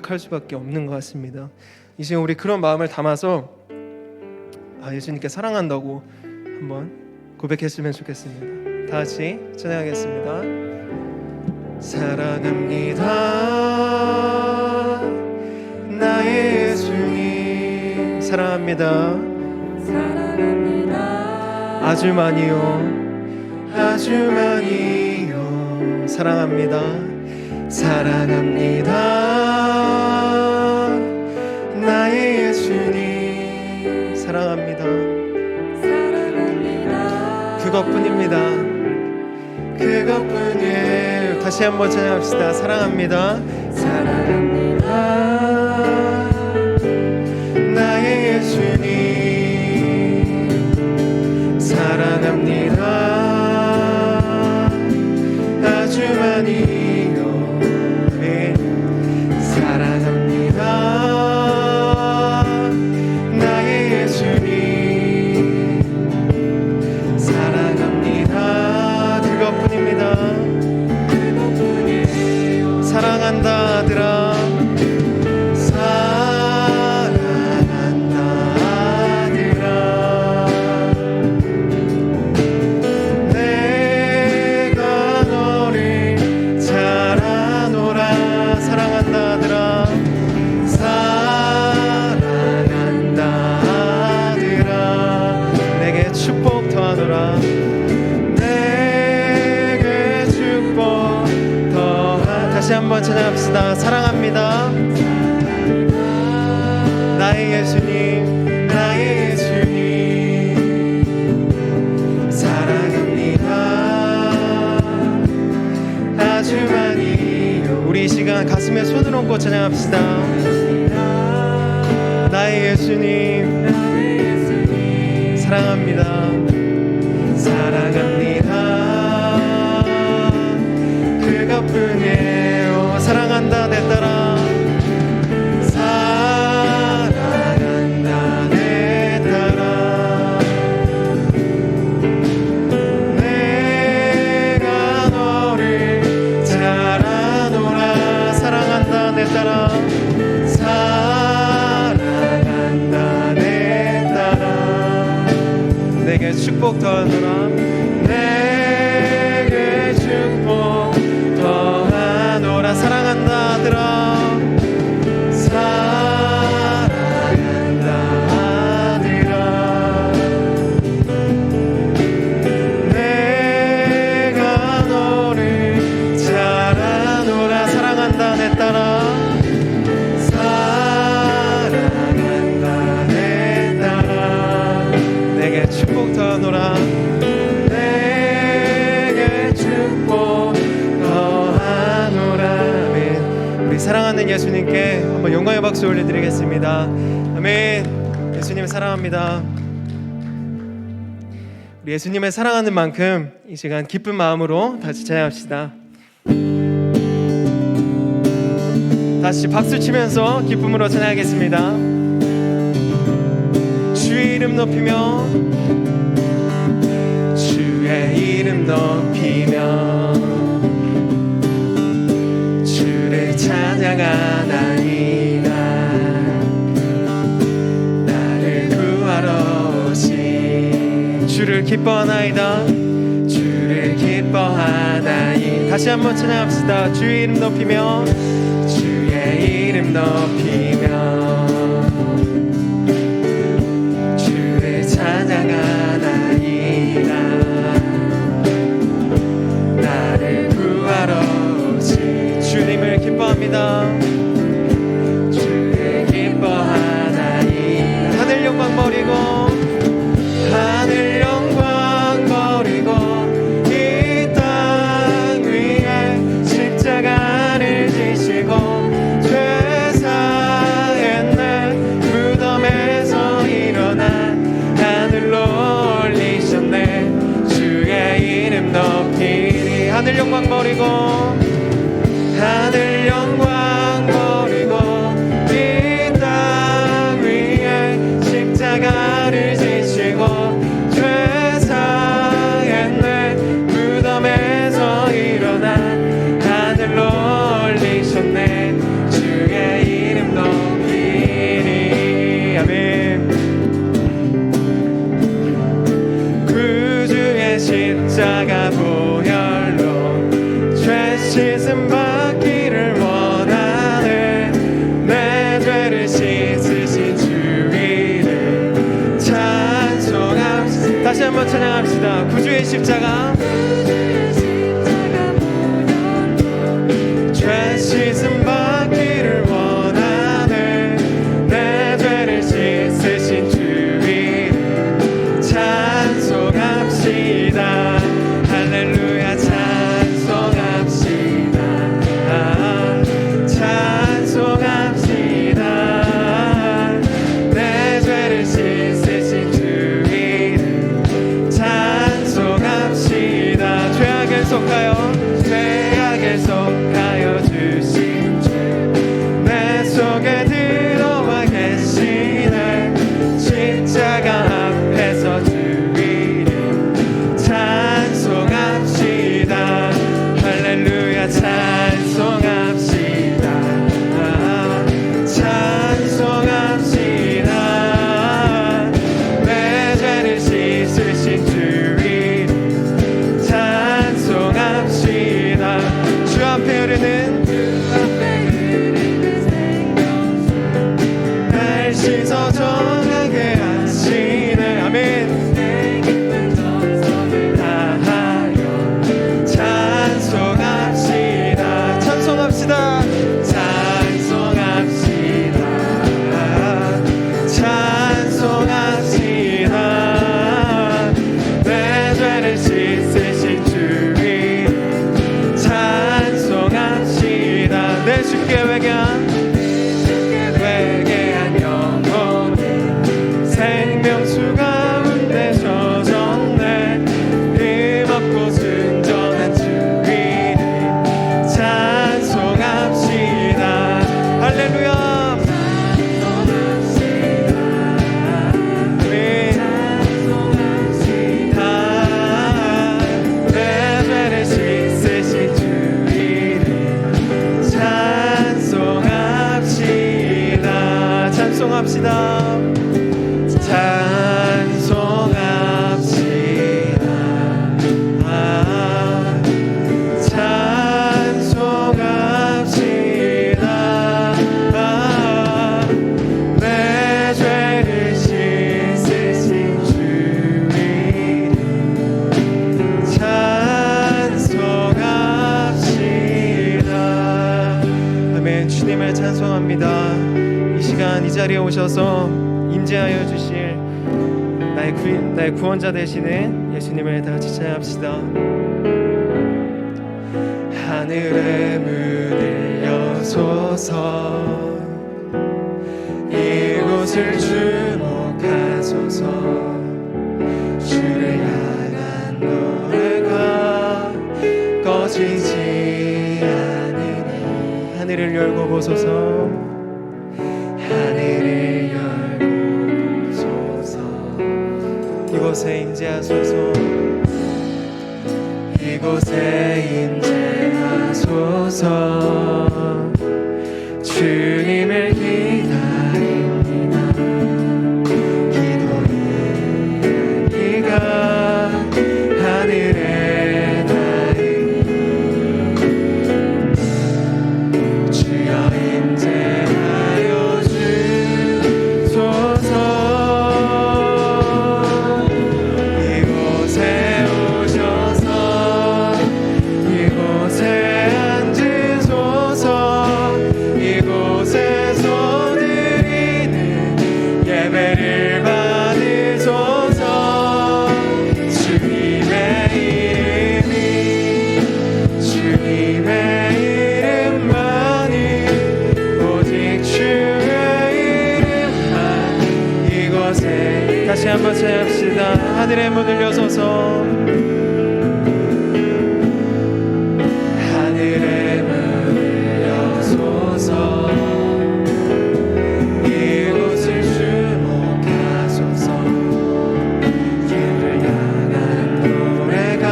고백할 수밖에 없는 것 같습니다. 이 시간 우리 그런 마음을 담아서 예수님께 사랑한다고 한번 고백했으면 좋겠습니다. 다 같이 찬양하겠습니다. 사랑합니다 나의 예수님. 사랑합니다. 사랑합니다. 아주 많이요 아주 많이요. 사랑합니다. 사랑합니다 나의 예수님. 사랑합니다. 사랑합니다. 그것뿐입니다. 그것뿐이에요. 다시 한번 찬양합시다. 사랑합니다. 사랑합니다 나의 예수님. 사랑합니다 아주 많이요. 네. 사랑합니다 나의 예수님. 사랑합니다. 그것뿐입니다. 그것뿐이에요. 사랑한다 아들아. 사랑한다 아들아. 내가 너를 잘 아노라. 사랑한다 아들아. 사랑한다 아들아. 내게 축복 더하노라. 내게 축복 더하. 다시 한번 찬양합시다. 사랑합니다 나의 예수님. 나의 예수님. 사랑합니다 아주 많이요. 우리 이 시간 가슴에 손을 얹고 찬양합시다. 나의 예수님. 사랑합니다. 사랑합니다. 그것뿐이에요. 사랑한다 내 딸아. 사랑한다 내 딸아. 내가 너를 잘 아노라. 사랑한다 내 딸아. 사랑한다 내 딸아. 내게 축복 더하노라. 내게 축복 더하노라. 사랑한다 아들아. 사랑한다 아들아. 내가 너를 잘 아노라. 사랑한다 내 딸아. 사랑한다 내 딸아. 내게 축복 더하노라. 내게 축복 더하노라. 아멘. 우리 사랑하는 예수님께 한번 영광의 박수 올려드리겠습니다. 아멘. 예수님 사랑합니다. 우리 예수님을 사랑하는 만큼 이 시간 기쁜 마음으로 다시 찬양합시다. 다시 박수 치면서 기쁨으로 찬양하겠습니다. 주의 이름 높이며 주의 이름 높이며 주를 찬양하나이다. 나를 구하러 오신 주를 기뻐하나이다. 주를 기뻐하나이다. 다시 한번 찬양합시다. 주의 이름 높이며 주의 이름 높이며 주를 찬양하나이다. 나를 구하러 오신 주님을 기뻐합니다. 주를 기뻐하나이다. 하늘 영광 버리고 하늘 영광 버리고 이 땅 위에 십자가를 지시고 죄사했네. 무덤에서 일어나 하늘로 올리셨네. 주의 이름 높이리. 하늘 영광 버리고 하늘 영광 찬송합시다. 내 죄를 씻으신 주 이름 찬송합시다. 아멘. 주님을 찬송합니다. 이 시간 이 자리에 오셔서 임재하여 주실 나의 구원자 되시는 예수님을 다 같이 찬양합시다. 하늘의 문을 여소서 이곳을 주목하소서 주를 향한 노래가 꺼지지 않으니 하늘을 열고 보소서 하늘을 열고 보소서 이곳에 임재하소서 이곳에 임재하소서 주님을 기다립니다. 기도의 비가 하늘에 닿으니 주여 임재하여 주소서 이곳에 오셔서 이곳에 앉으소서 이곳에서 드리는 예배를 받으소서 주님의 이름만이 오직 주의 이름만 이곳에 다시 한번 찬양합시다. 하늘의 문을 여소서 하늘의 문을 여소서 이곳을 주목하소서 주를 향한 노래가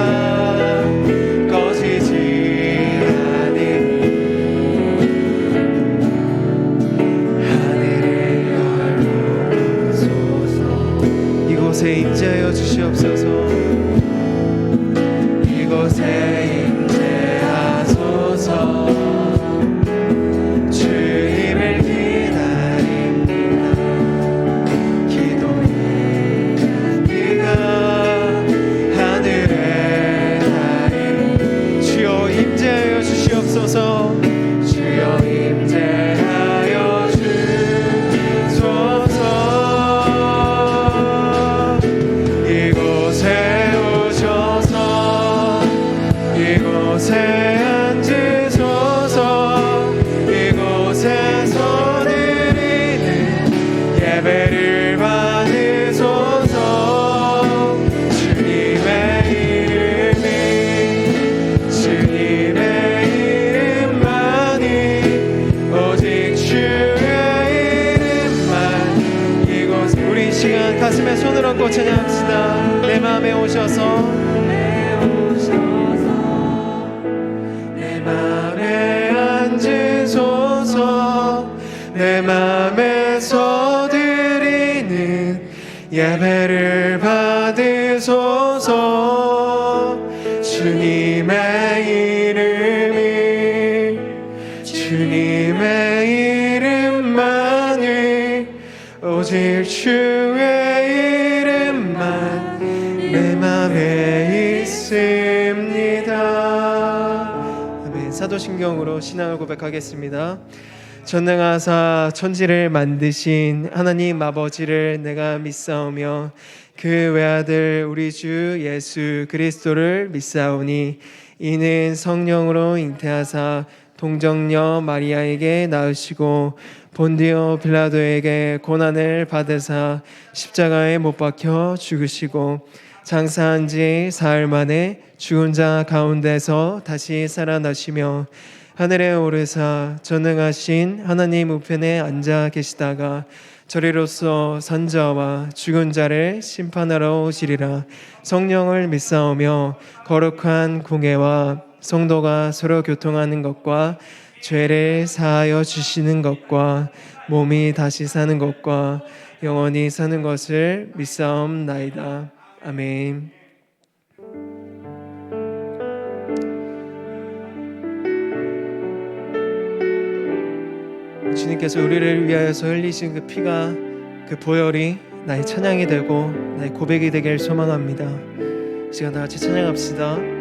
꺼지지 않으니 하늘을 열고 보소서 이곳에 임재하여 주시옵소서 이곳에 임재하소서 주님을 기다립니다. 기도의 향기가 하늘에 닿으니 주여 임재하여 주시옵소서 주여 임재하여 주소서 이곳에 오셔서 이곳에 앉으소서 이곳에서 드리는 예배를 받으소서 주님의 이름만이 오직 주의 이름만 이곳 우리 이 시간 가슴에 손을 얹고 찬양합시다. 내 마음에 오셔서 내 맘에 앉으소서 내 맘에서 드리는 예배를 받으소서 주님의 이름만이 오직 주의 이름만 내 맘에 있습니다. 아멘. 사도신경으로 신앙을 고백하겠습니다. 전능하사 천지를 만드신 하나님 아버지를 내가 믿사오며 그 외아들 우리 주 예수 그리스도를 믿사오니 이는 성령으로 잉태하사 동정녀 마리아에게 낳으시고 본디오 빌라도에게 고난을 받으사 십자가에 못 박혀 죽으시고 장사한 지 사흘 만에 죽은 자 가운데서 다시 살아나시며 하늘에 오르사 전능하신 하나님 우편에 앉아 계시다가 저리로서 산자와 죽은 자를 심판하러 오시리라. 성령을 믿사오며 거룩한 공회와 성도가 서로 교통하는 것과 죄를 사하여 주시는 것과 몸이 다시 사는 것과 영원히 사는 것을 믿사옵나이다. 아멘. 주님께서 우리를 위하여서 흘리신 그 피가, 그 보혈이 나의 찬양이 되고 나의 고백이 되길 소망합니다. 이 시간 다 같이 찬양합시다.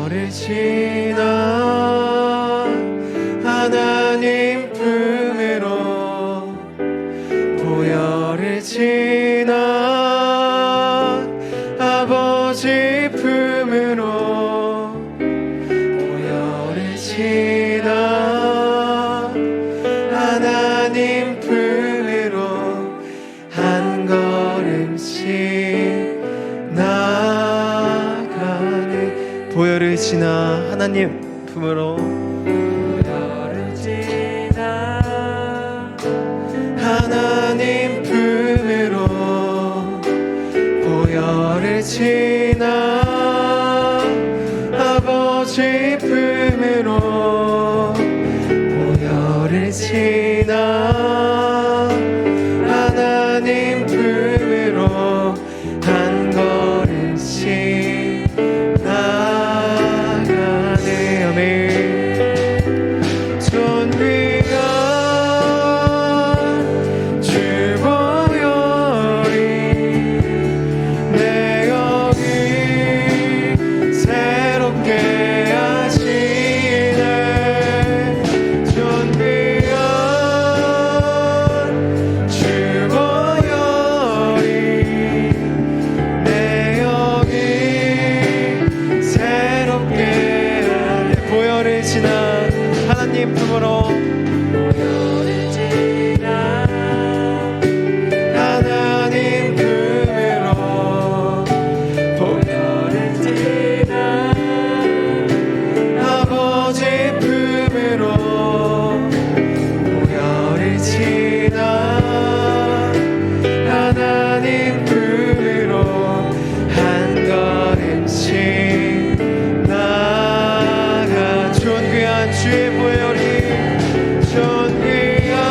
보혈을 지나 하나님 품으로, 보혈을 지나 아버지 품으로, 보혈을 지나 하나님 품으로 한 걸음씩 나가네. 보혈을 지나 하나님 품으로, 보혈을 지나 하나님 품으로, 보혈을 지나 아버지 품으로, 보혈을 지나 하나님 품으로 한 걸음씩 나가네. 아멘. 존귀한 주 보혈이 내 영이 새롭게 하시네. 존귀한 주 보혈이 내 영이 새롭게 하네. 보혈을 지나 하나님 품으로, 보혈을 지나 하나님 품으로, 보혈을 지나 아버지 품으로, 보혈을 지나 하나님 품으로 한 걸음씩 나가. 존귀한 주의 보혈이, 존귀한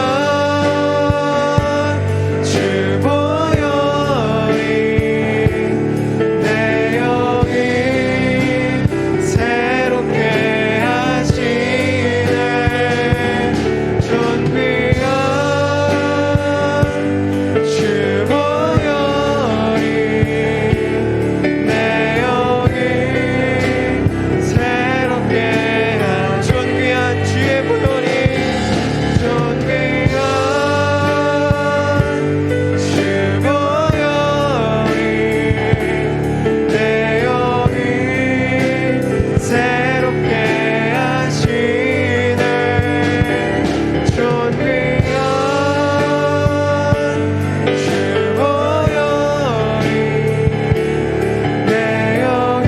주 보혈이 내 영이 새롭게 하시네. 존귀한 주 보혈이 내 영이 새롭게 하시네. 존귀한 주의 보혈이, 존귀한 주 보혈이 내 영이 새롭게 하시네. 존귀한 주 보혈이 내 영이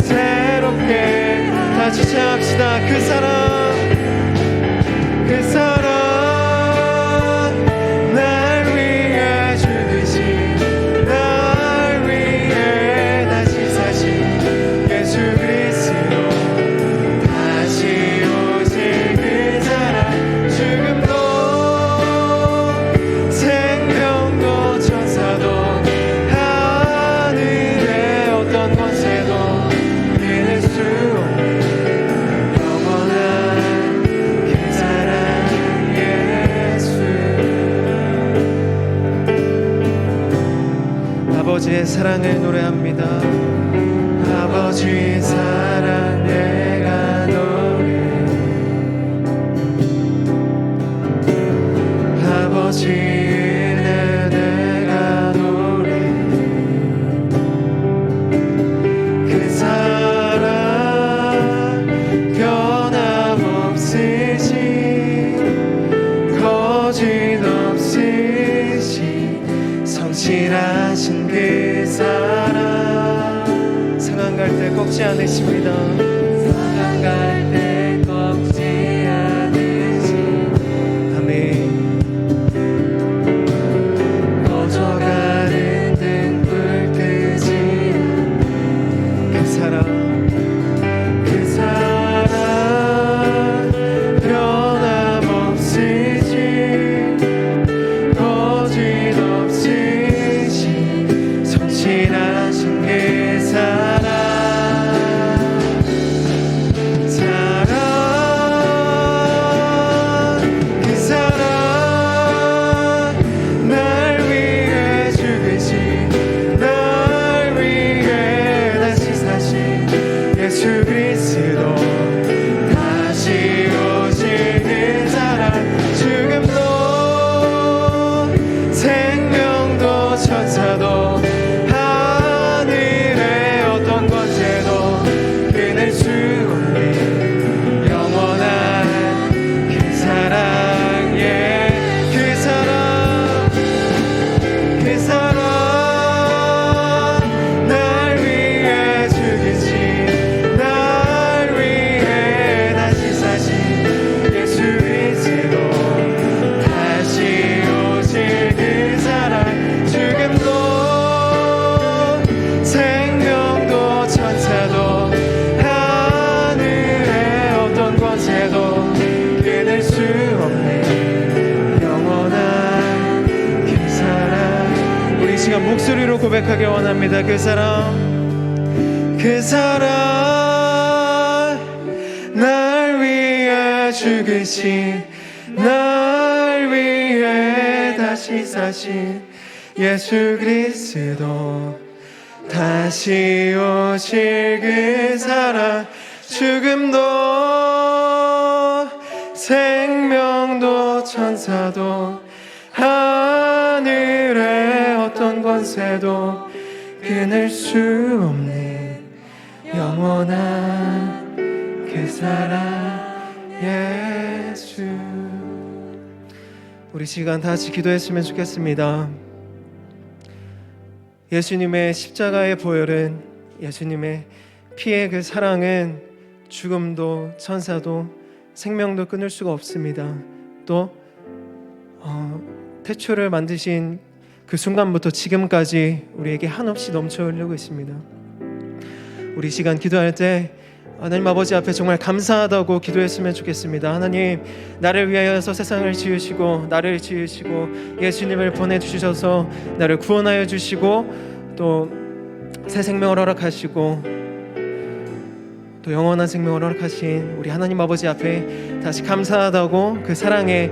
새롭게. 다시 시작합시다. 그 사랑, 그 사랑 날 위해 죽으신, 날 위해 다시 사신 예수 그리스도, 다시 오실 그 사랑, 죽음도 생명도 천사도 하늘의 어떤 권세도 이길 수 없는 영원한 그 사랑 예수. 아버지의 사랑을 노래합니다. 아버지의 사랑 내가 노래해. 아버지의 은혜 내가 노래해. 그 사랑 변함없으신, 거짓없으신 성실하신 그 사랑, 상한 갈 때 꺾지 않으십니다. 상한 갈 때 꺾지 않으신 아멘. 꺼져가는 등불 끄지 그 사랑, 맞습니다. 그 사랑 날 위해 죽으신, 날 위해 다시 사신 예수 그리스도, 다시 오실 그 사랑, 죽음도 생명도 천사도 하늘의 어떤 권세도 끊을 수 없는 영원한 그 사랑 예수. 우리 시간 다 같이 기도했으면 좋겠습니다. 예수님의 십자가의 보혈은, 예수님의 피의 그 사랑은 죽음도 천사도 생명도 끊을 수가 없습니다. 또 태초를 만드신 그 순간부터 지금까지 우리에게 한없이 넘쳐 흐르고 있습니다. 우리 시간 기도할 때 하나님 아버지 앞에 정말 감사하다고 기도했으면 좋겠습니다. 하나님, 나를 위하여서 세상을 지으시고 나를 지으시고 예수님을 보내주셔서 나를 구원하여 주시고 또 새 생명을 허락하시고 또 영원한 생명을 허락하신 우리 하나님 아버지 앞에 다시 감사하다고 그 사랑에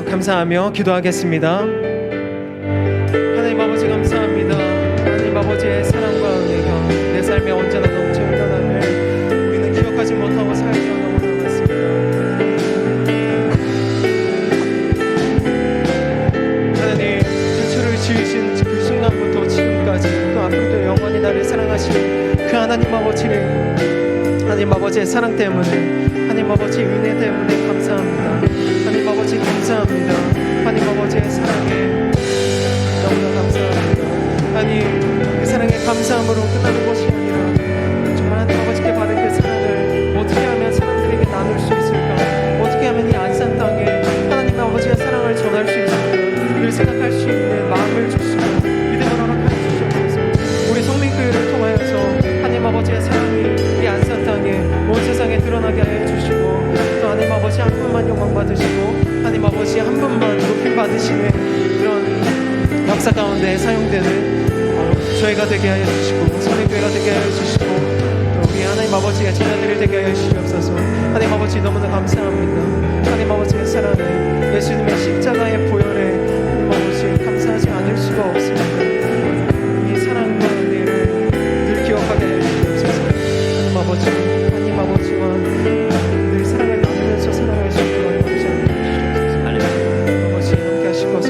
감사하며 기도하겠습니다. 하나님 아버지 감사합니다. 하나님 아버지의 사랑과 은혜가 내 삶에 언제나 넘쳐 흘러남을 우리는 기억하지 못하고 살지 너무 많습니다. 하나님, 태초를 지으신 그 순간부터 지금까지 또 앞으로도 영원히 나를 사랑하시는 그 하나님 아버지를, 하나님 아버지의 사랑 때문에, 하나님 아버지의 은혜 때문에 감사합니다. 하나님 아버지 감사합니다. 하나님 아버지의 사랑에 너무나 감사합니다. 하나님, 그 사랑에 감사함으로 끝나는 것이 아니라 정말 하나님 아버지께 받은 그 사랑을 어떻게 하면 사람들에게 나눌 수 있을까, 어떻게 하면 이 안산 땅에 하나님 아버지의 사랑을 전할 수 있을까 늘 생각할 수 있는 마음을 주시고 믿음을 허락하여 주시옵소서. 우리 성민교회를 통하여서 하나님 아버지의 사랑이 이 안산 땅에 온 세상에 드러나게 하여 주시고 또 하나님 아버지 한 분만 영광 받으시고 하나님 아버지 한 분만 높임 받으시는 그런 역사 가운데 사용되는 저희가 되게 하여 주시고 성민교회가 되게 하여 주시고 또 우리 하나님 아버지의 자녀들이 되게 하여 주시옵소서. 하나님 아버지 너무나 감사합니다. 하나님 아버지의 사랑에, 예수님의 십자가의 보혈에 하나님 아버지 감사하지 않을 수가 없습니다. 이 사랑과 은혜를 늘 기억하게 하여 주시옵소서. 하나님 아버지, 하나님 아버지와 늘 사랑을 나누면서 살아갈 수 있도록 하나님 아버지 함께 하실 것을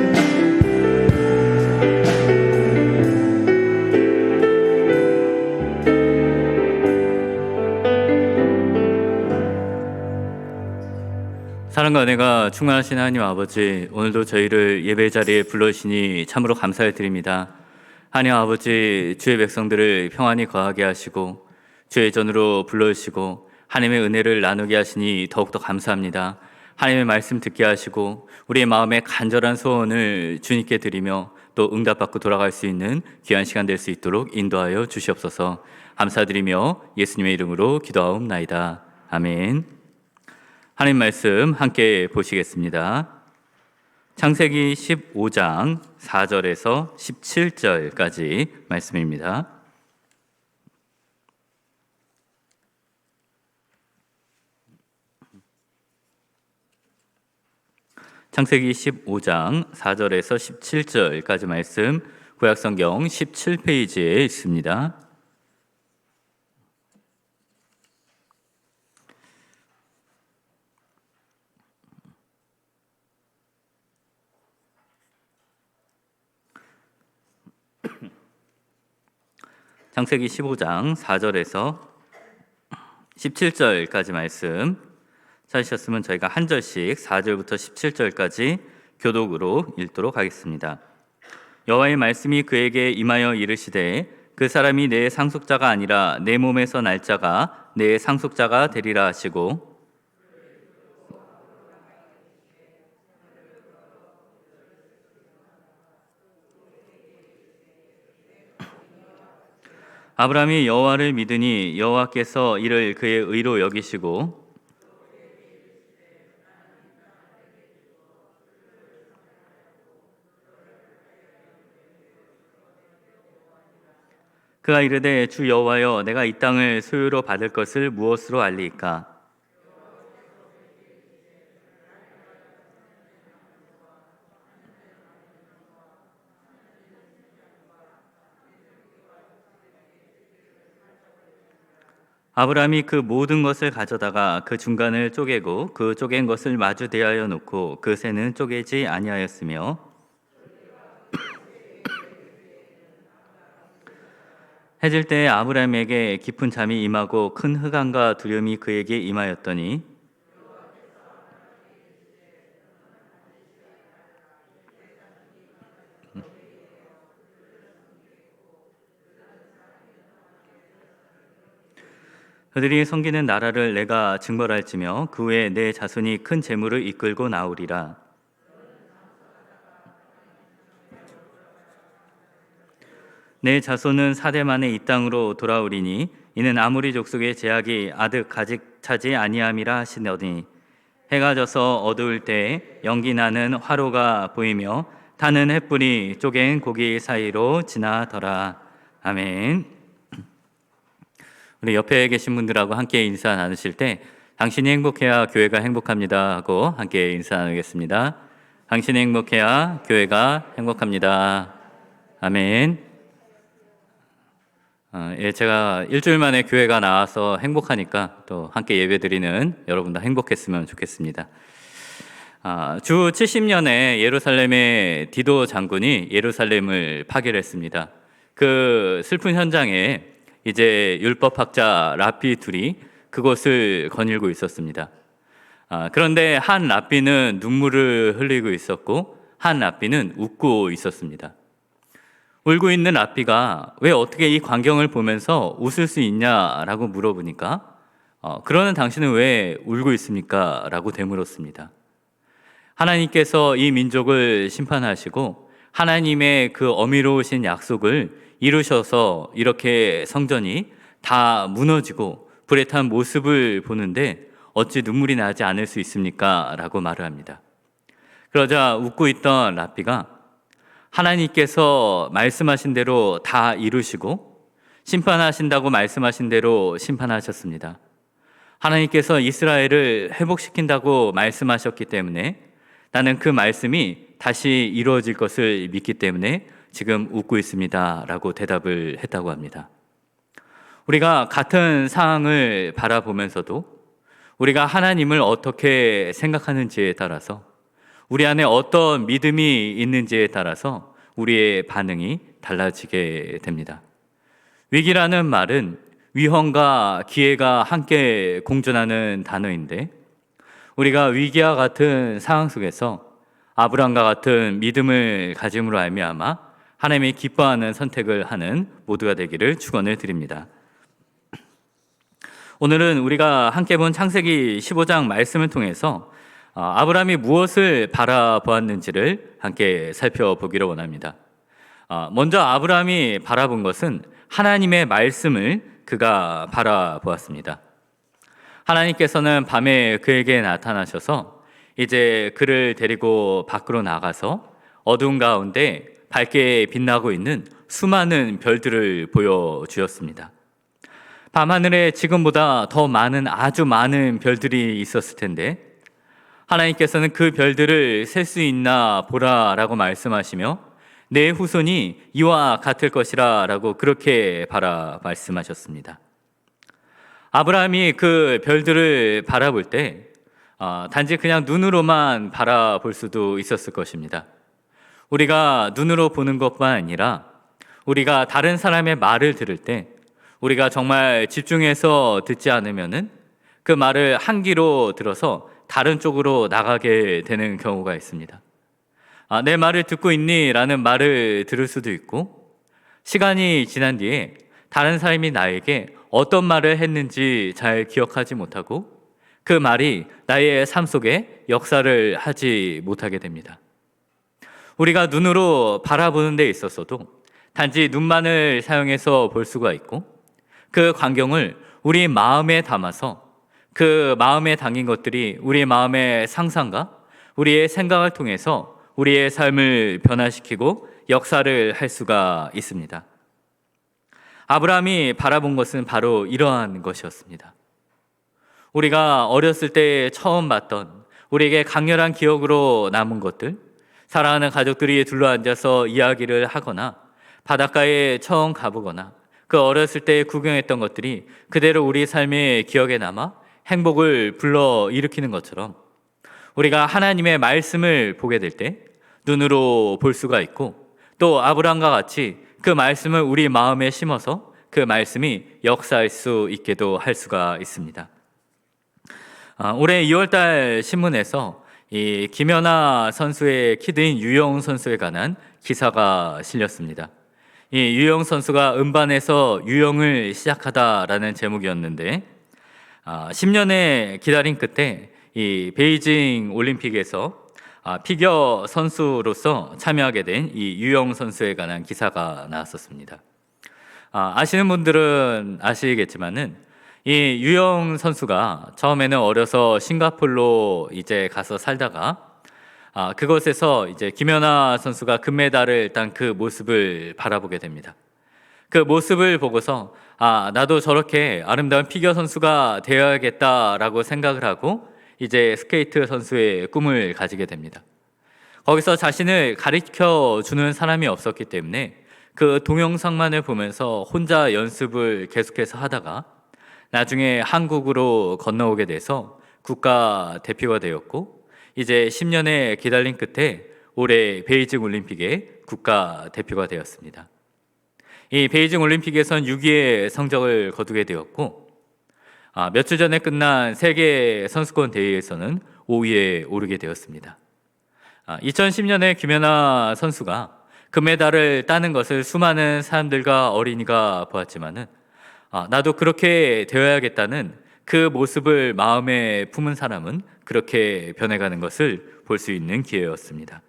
사랑과 은혜가 충만하신 하나님 아버지, 오늘도 저희를 예배 자리에 불러주시니 참으로 감사를 드립니다. 하나님 아버지, 주의 백성들을 평안히 거하게 하시고 주의 전으로 불러주시고 하나님의 은혜를 나누게 하시니 더욱더 감사합니다. 하나님의 말씀 듣게 하시고 우리의 마음의 간절한 소원을 주님께 드리며 또 응답받고 돌아갈 수 있는 귀한 시간 될 수 있도록 인도하여 주시옵소서. 감사드리며 예수님의 이름으로 기도하옵나이다. 아멘. 하나님 말씀 함께 보시겠습니다. 창세기 15장 4절에서 17절까지 말씀입니다. 창세기 15장 4절에서 17절까지 말씀, 구약성경 17페이지에 있습니다. 창세기 15장 4절에서 17절까지 말씀 찾으셨으면 저희가 한 절씩 4절부터 17절까지 교독으로 읽도록 하겠습니다. 여호와의 말씀이 그에게 임하여 이르시되 그 사람이 내 상속자가 아니라 내 몸에서 날 자가 내 상속자가 되리라 하시고 아브라함이 여호와를 믿으니 여호와께서 이를 그의 의로 여기시고 그가 이르되 주 여호와여 내가 이 땅을 소유로 받을 것을 무엇으로 알리이까? 아브라함이 그 모든 것을 가져다가 그 중간을 쪼개고 그 쪼갠 것을 마주 대하여 놓고 그 새는 쪼개지 아니하였으며 해질 때에 아브라함에게 깊은 잠이 임하고 큰 흑암과 두려움이 그에게 임하였더니 그들이 섬기는 나라를 내가 증벌할지며 그 후에 내 자손이 큰 재물을 이끌고 나오리라. 내 자손은 4대 만에 이 땅으로 돌아오리니 이는 아모리 족속의 제약이 아득 가직 차지 아니함이라 하시더니 해가 져서 어두울 때에 연기 나는 화로가 보이며 타는 횃불이 쪼갠 고기 사이로 지나더라. 아멘. 우리 옆에 계신 분들하고 함께 인사 나누실 때 당신이 행복해야 교회가 행복합니다 하고 함께 인사 나누겠습니다. 당신이 행복해야 교회가 행복합니다. 아멘. 제가 일주일 만에 교회가 나와서 행복하니까 또 함께 예배드리는 여러분 다 행복했으면 좋겠습니다. 주 70년에 예루살렘의 디도 장군이 예루살렘을 파괴했습니다. 그 슬픈 현장에 이제 율법학자 랍비 둘이 그곳을 거닐고 있었습니다. 그런데 한 랍비는 눈물을 흘리고 있었고 한 랍비는 웃고 있었습니다. 울고 있는 랍비가 왜 어떻게 이 광경을 보면서 웃을 수 있냐라고 물어보니까 그러는 당신은 왜 울고 있습니까? 라고 되물었습니다. 하나님께서 이 민족을 심판하시고 하나님의 그 어미로우신 약속을 이루셔서 이렇게 성전이 다 무너지고 불에 탄 모습을 보는데 어찌 눈물이 나지 않을 수 있습니까? 라고 말을 합니다. 그러자 웃고 있던 랍비가 하나님께서 말씀하신 대로 다 이루시고 심판하신다고 말씀하신 대로 심판하셨습니다. 하나님께서 이스라엘을 회복시킨다고 말씀하셨기 때문에 나는 그 말씀이 다시 이루어질 것을 믿기 때문에 지금 웃고 있습니다 라고 대답을 했다고 합니다. 우리가 같은 상황을 바라보면서도 우리가 하나님을 어떻게 생각하는지에 따라서 우리 안에 어떤 믿음이 있는지에 따라서 우리의 반응이 달라지게 됩니다. 위기라는 말은 위험과 기회가 함께 공존하는 단어인데 우리가 위기와 같은 상황 속에서 아브라함과 같은 믿음을 가짐으로 말미암아 하나님이 기뻐하는 선택을 하는 모두가 되기를 축원을 드립니다. 오늘은 우리가 함께 본 창세기 15장 말씀을 통해서 아브라함이 무엇을 바라보았는지를 함께 살펴보기를 원합니다. 먼저 아브라함이 바라본 것은 하나님의 말씀을 그가 바라보았습니다. 하나님께서는 밤에 그에게 나타나셔서 이제 그를 데리고 밖으로 나가서 어두운 가운데 밝게 빛나고 있는 수많은 별들을 보여주었습니다. 밤하늘에 지금보다 더 많은 아주 많은 별들이 있었을 텐데 하나님께서는 그 별들을 셀 수 있나 보라라고 말씀하시며 내 후손이 이와 같을 것이라 라고 그렇게 말씀하셨습니다. 아브라함이 그 별들을 바라볼 때 단지 그냥 눈으로만 바라볼 수도 있었을 것입니다. 우리가 눈으로 보는 것만 아니라 우리가 다른 사람의 말을 들을 때 우리가 정말 집중해서 듣지 않으면은 그 말을 한 귀로 들어서 다른 쪽으로 나가게 되는 경우가 있습니다. 내 말을 듣고 있니? 라는 말을 들을 수도 있고 시간이 지난 뒤에 다른 사람이 나에게 어떤 말을 했는지 잘 기억하지 못하고 그 말이 나의 삶 속에 역사를 하지 못하게 됩니다. 우리가 눈으로 바라보는 데 있어서도 단지 눈만을 사용해서 볼 수가 있고 그 광경을 우리 마음에 담아서 그 마음에 담긴 것들이 우리 마음의 상상과 우리의 생각을 통해서 우리의 삶을 변화시키고 역사를 할 수가 있습니다. 아브라함이 바라본 것은 바로 이러한 것이었습니다. 우리가 어렸을 때 처음 봤던 우리에게 강렬한 기억으로 남은 것들, 사랑하는 가족들이 둘러앉아서 이야기를 하거나 바닷가에 처음 가보거나 그 어렸을 때 구경했던 것들이 그대로 우리 삶의 기억에 남아 행복을 불러일으키는 것처럼 우리가 하나님의 말씀을 보게 될 때 눈으로 볼 수가 있고 또 아브라함과 같이 그 말씀을 우리 마음에 심어서 그 말씀이 역사할 수 있게도 할 수가 있습니다. 올해 2월달 신문에서 이 김연아 선수의 키드인 유영 선수에 관한 기사가 실렸습니다. 이 유영 선수가 음반에서 유영을 시작하다라는 제목이었는데 10년의 기다림 끝에 이 베이징 올림픽에서 피겨 선수로서 참여하게 된 이 유영 선수에 관한 기사가 나왔었습니다. 아시는 분들은 아시겠지만은 이 유영 선수가 처음에는 어려서 싱가포르로 이제 가서 살다가 그곳에서 이제 김연아 선수가 금메달을 딴 그 모습을 바라보게 됩니다. 그 모습을 보고서 나도 저렇게 아름다운 피겨 선수가 되어야겠다라고 생각을 하고 이제 스케이트 선수의 꿈을 가지게 됩니다. 거기서 자신을 가르쳐 주는 사람이 없었기 때문에 그 동영상만을 보면서 혼자 연습을 계속해서 하다가 나중에 한국으로 건너오게 돼서 국가 대표가 되었고 이제 10년의 기다림 끝에 올해 베이징 올림픽의 국가 대표가 되었습니다. 이 베이징 올림픽에선 6위의 성적을 거두게 되었고 며칠 전에 끝난 세계 선수권 대회에서는 5위에 오르게 되었습니다. 2010년에 김연아 선수가 금메달을 따는 것을 수많은 사람들과 어린이가 보았지만은 나도 그렇게 되어야겠다는 그 모습을 마음에 품은 사람은 그렇게 변해가는 것을 볼 수 있는 기회였습니다.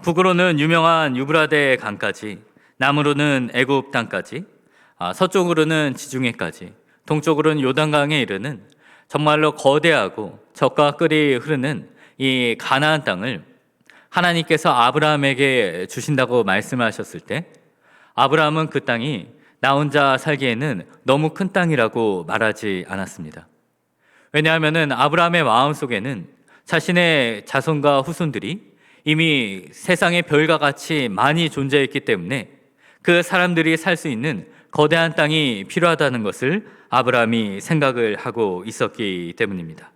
북으로는 유명한 유브라데 강까지, 남으로는 애굽 땅까지, 서쪽으로는 지중해까지, 동쪽으로는 요단강에 이르는 정말로 거대하고 적과 꿀이 흐르는 이 가나안 땅을 하나님께서 아브라함에게 주신다고 말씀하셨을 때 아브라함은 그 땅이 나 혼자 살기에는 너무 큰 땅이라고 말하지 않았습니다. 왜냐하면 아브라함의 마음속에는 자신의 자손과 후손들이 이미 세상의 별과 같이 많이 존재했기 때문에 그 사람들이 살 수 있는 거대한 땅이 필요하다는 것을 아브라함이 생각을 하고 있었기 때문입니다.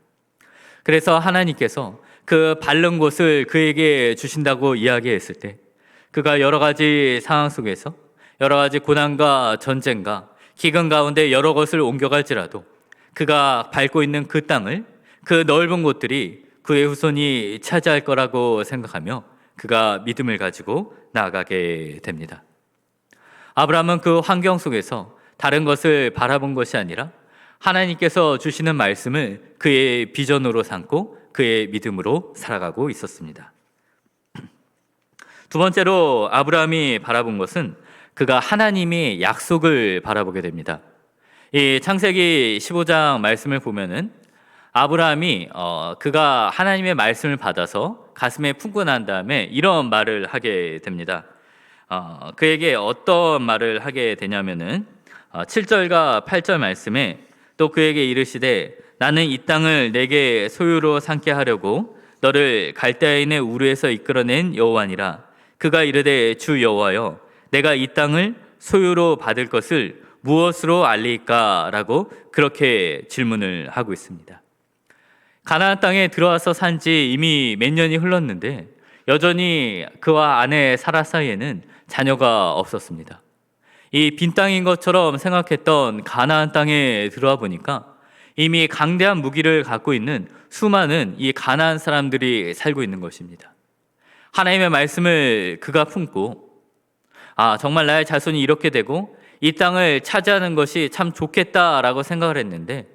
그래서 하나님께서 그 밟는 곳을 그에게 주신다고 이야기했을 때 그가 여러 가지 상황 속에서 여러 가지 고난과 전쟁과 기근 가운데 여러 것을 옮겨갈지라도 그가 밟고 있는 그 땅을, 그 넓은 곳들이 그의 후손이 차지할 거라고 생각하며 그가 믿음을 가지고 나아가게 됩니다. 아브라함은 그 환경 속에서 다른 것을 바라본 것이 아니라 하나님께서 주시는 말씀을 그의 비전으로 삼고 그의 믿음으로 살아가고 있었습니다. 두 번째로 아브라함이 바라본 것은 그가 하나님의 약속을 바라보게 됩니다. 이 창세기 15장 말씀을 보면은 아브라함이 그가 하나님의 말씀을 받아서 가슴에 품고 난 다음에 이런 말을 하게 됩니다. 그에게 어떤 말을 하게 되냐면은 7절과 8절 말씀에 또 그에게 이르시되 나는 이 땅을 내게 소유로 삼게 하려고 너를 갈대아인의 우르에서 이끌어낸 여호와니라. 그가 이르되 주 여호와여 내가 이 땅을 소유로 받을 것을 무엇으로 알리까? 라고 그렇게 질문을 하고 있습니다. 가나안 땅에 들어와서 산 지 이미 몇 년이 흘렀는데 여전히 그와 아내 사라 사이에는 자녀가 없었습니다. 이 빈 땅인 것처럼 생각했던 가나안 땅에 들어와 보니까 이미 강대한 무기를 갖고 있는 수많은 이 가나안 사람들이 살고 있는 것입니다. 하나님의 말씀을 그가 품고 정말 나의 자손이 이렇게 되고 이 땅을 차지하는 것이 참 좋겠다라고 생각을 했는데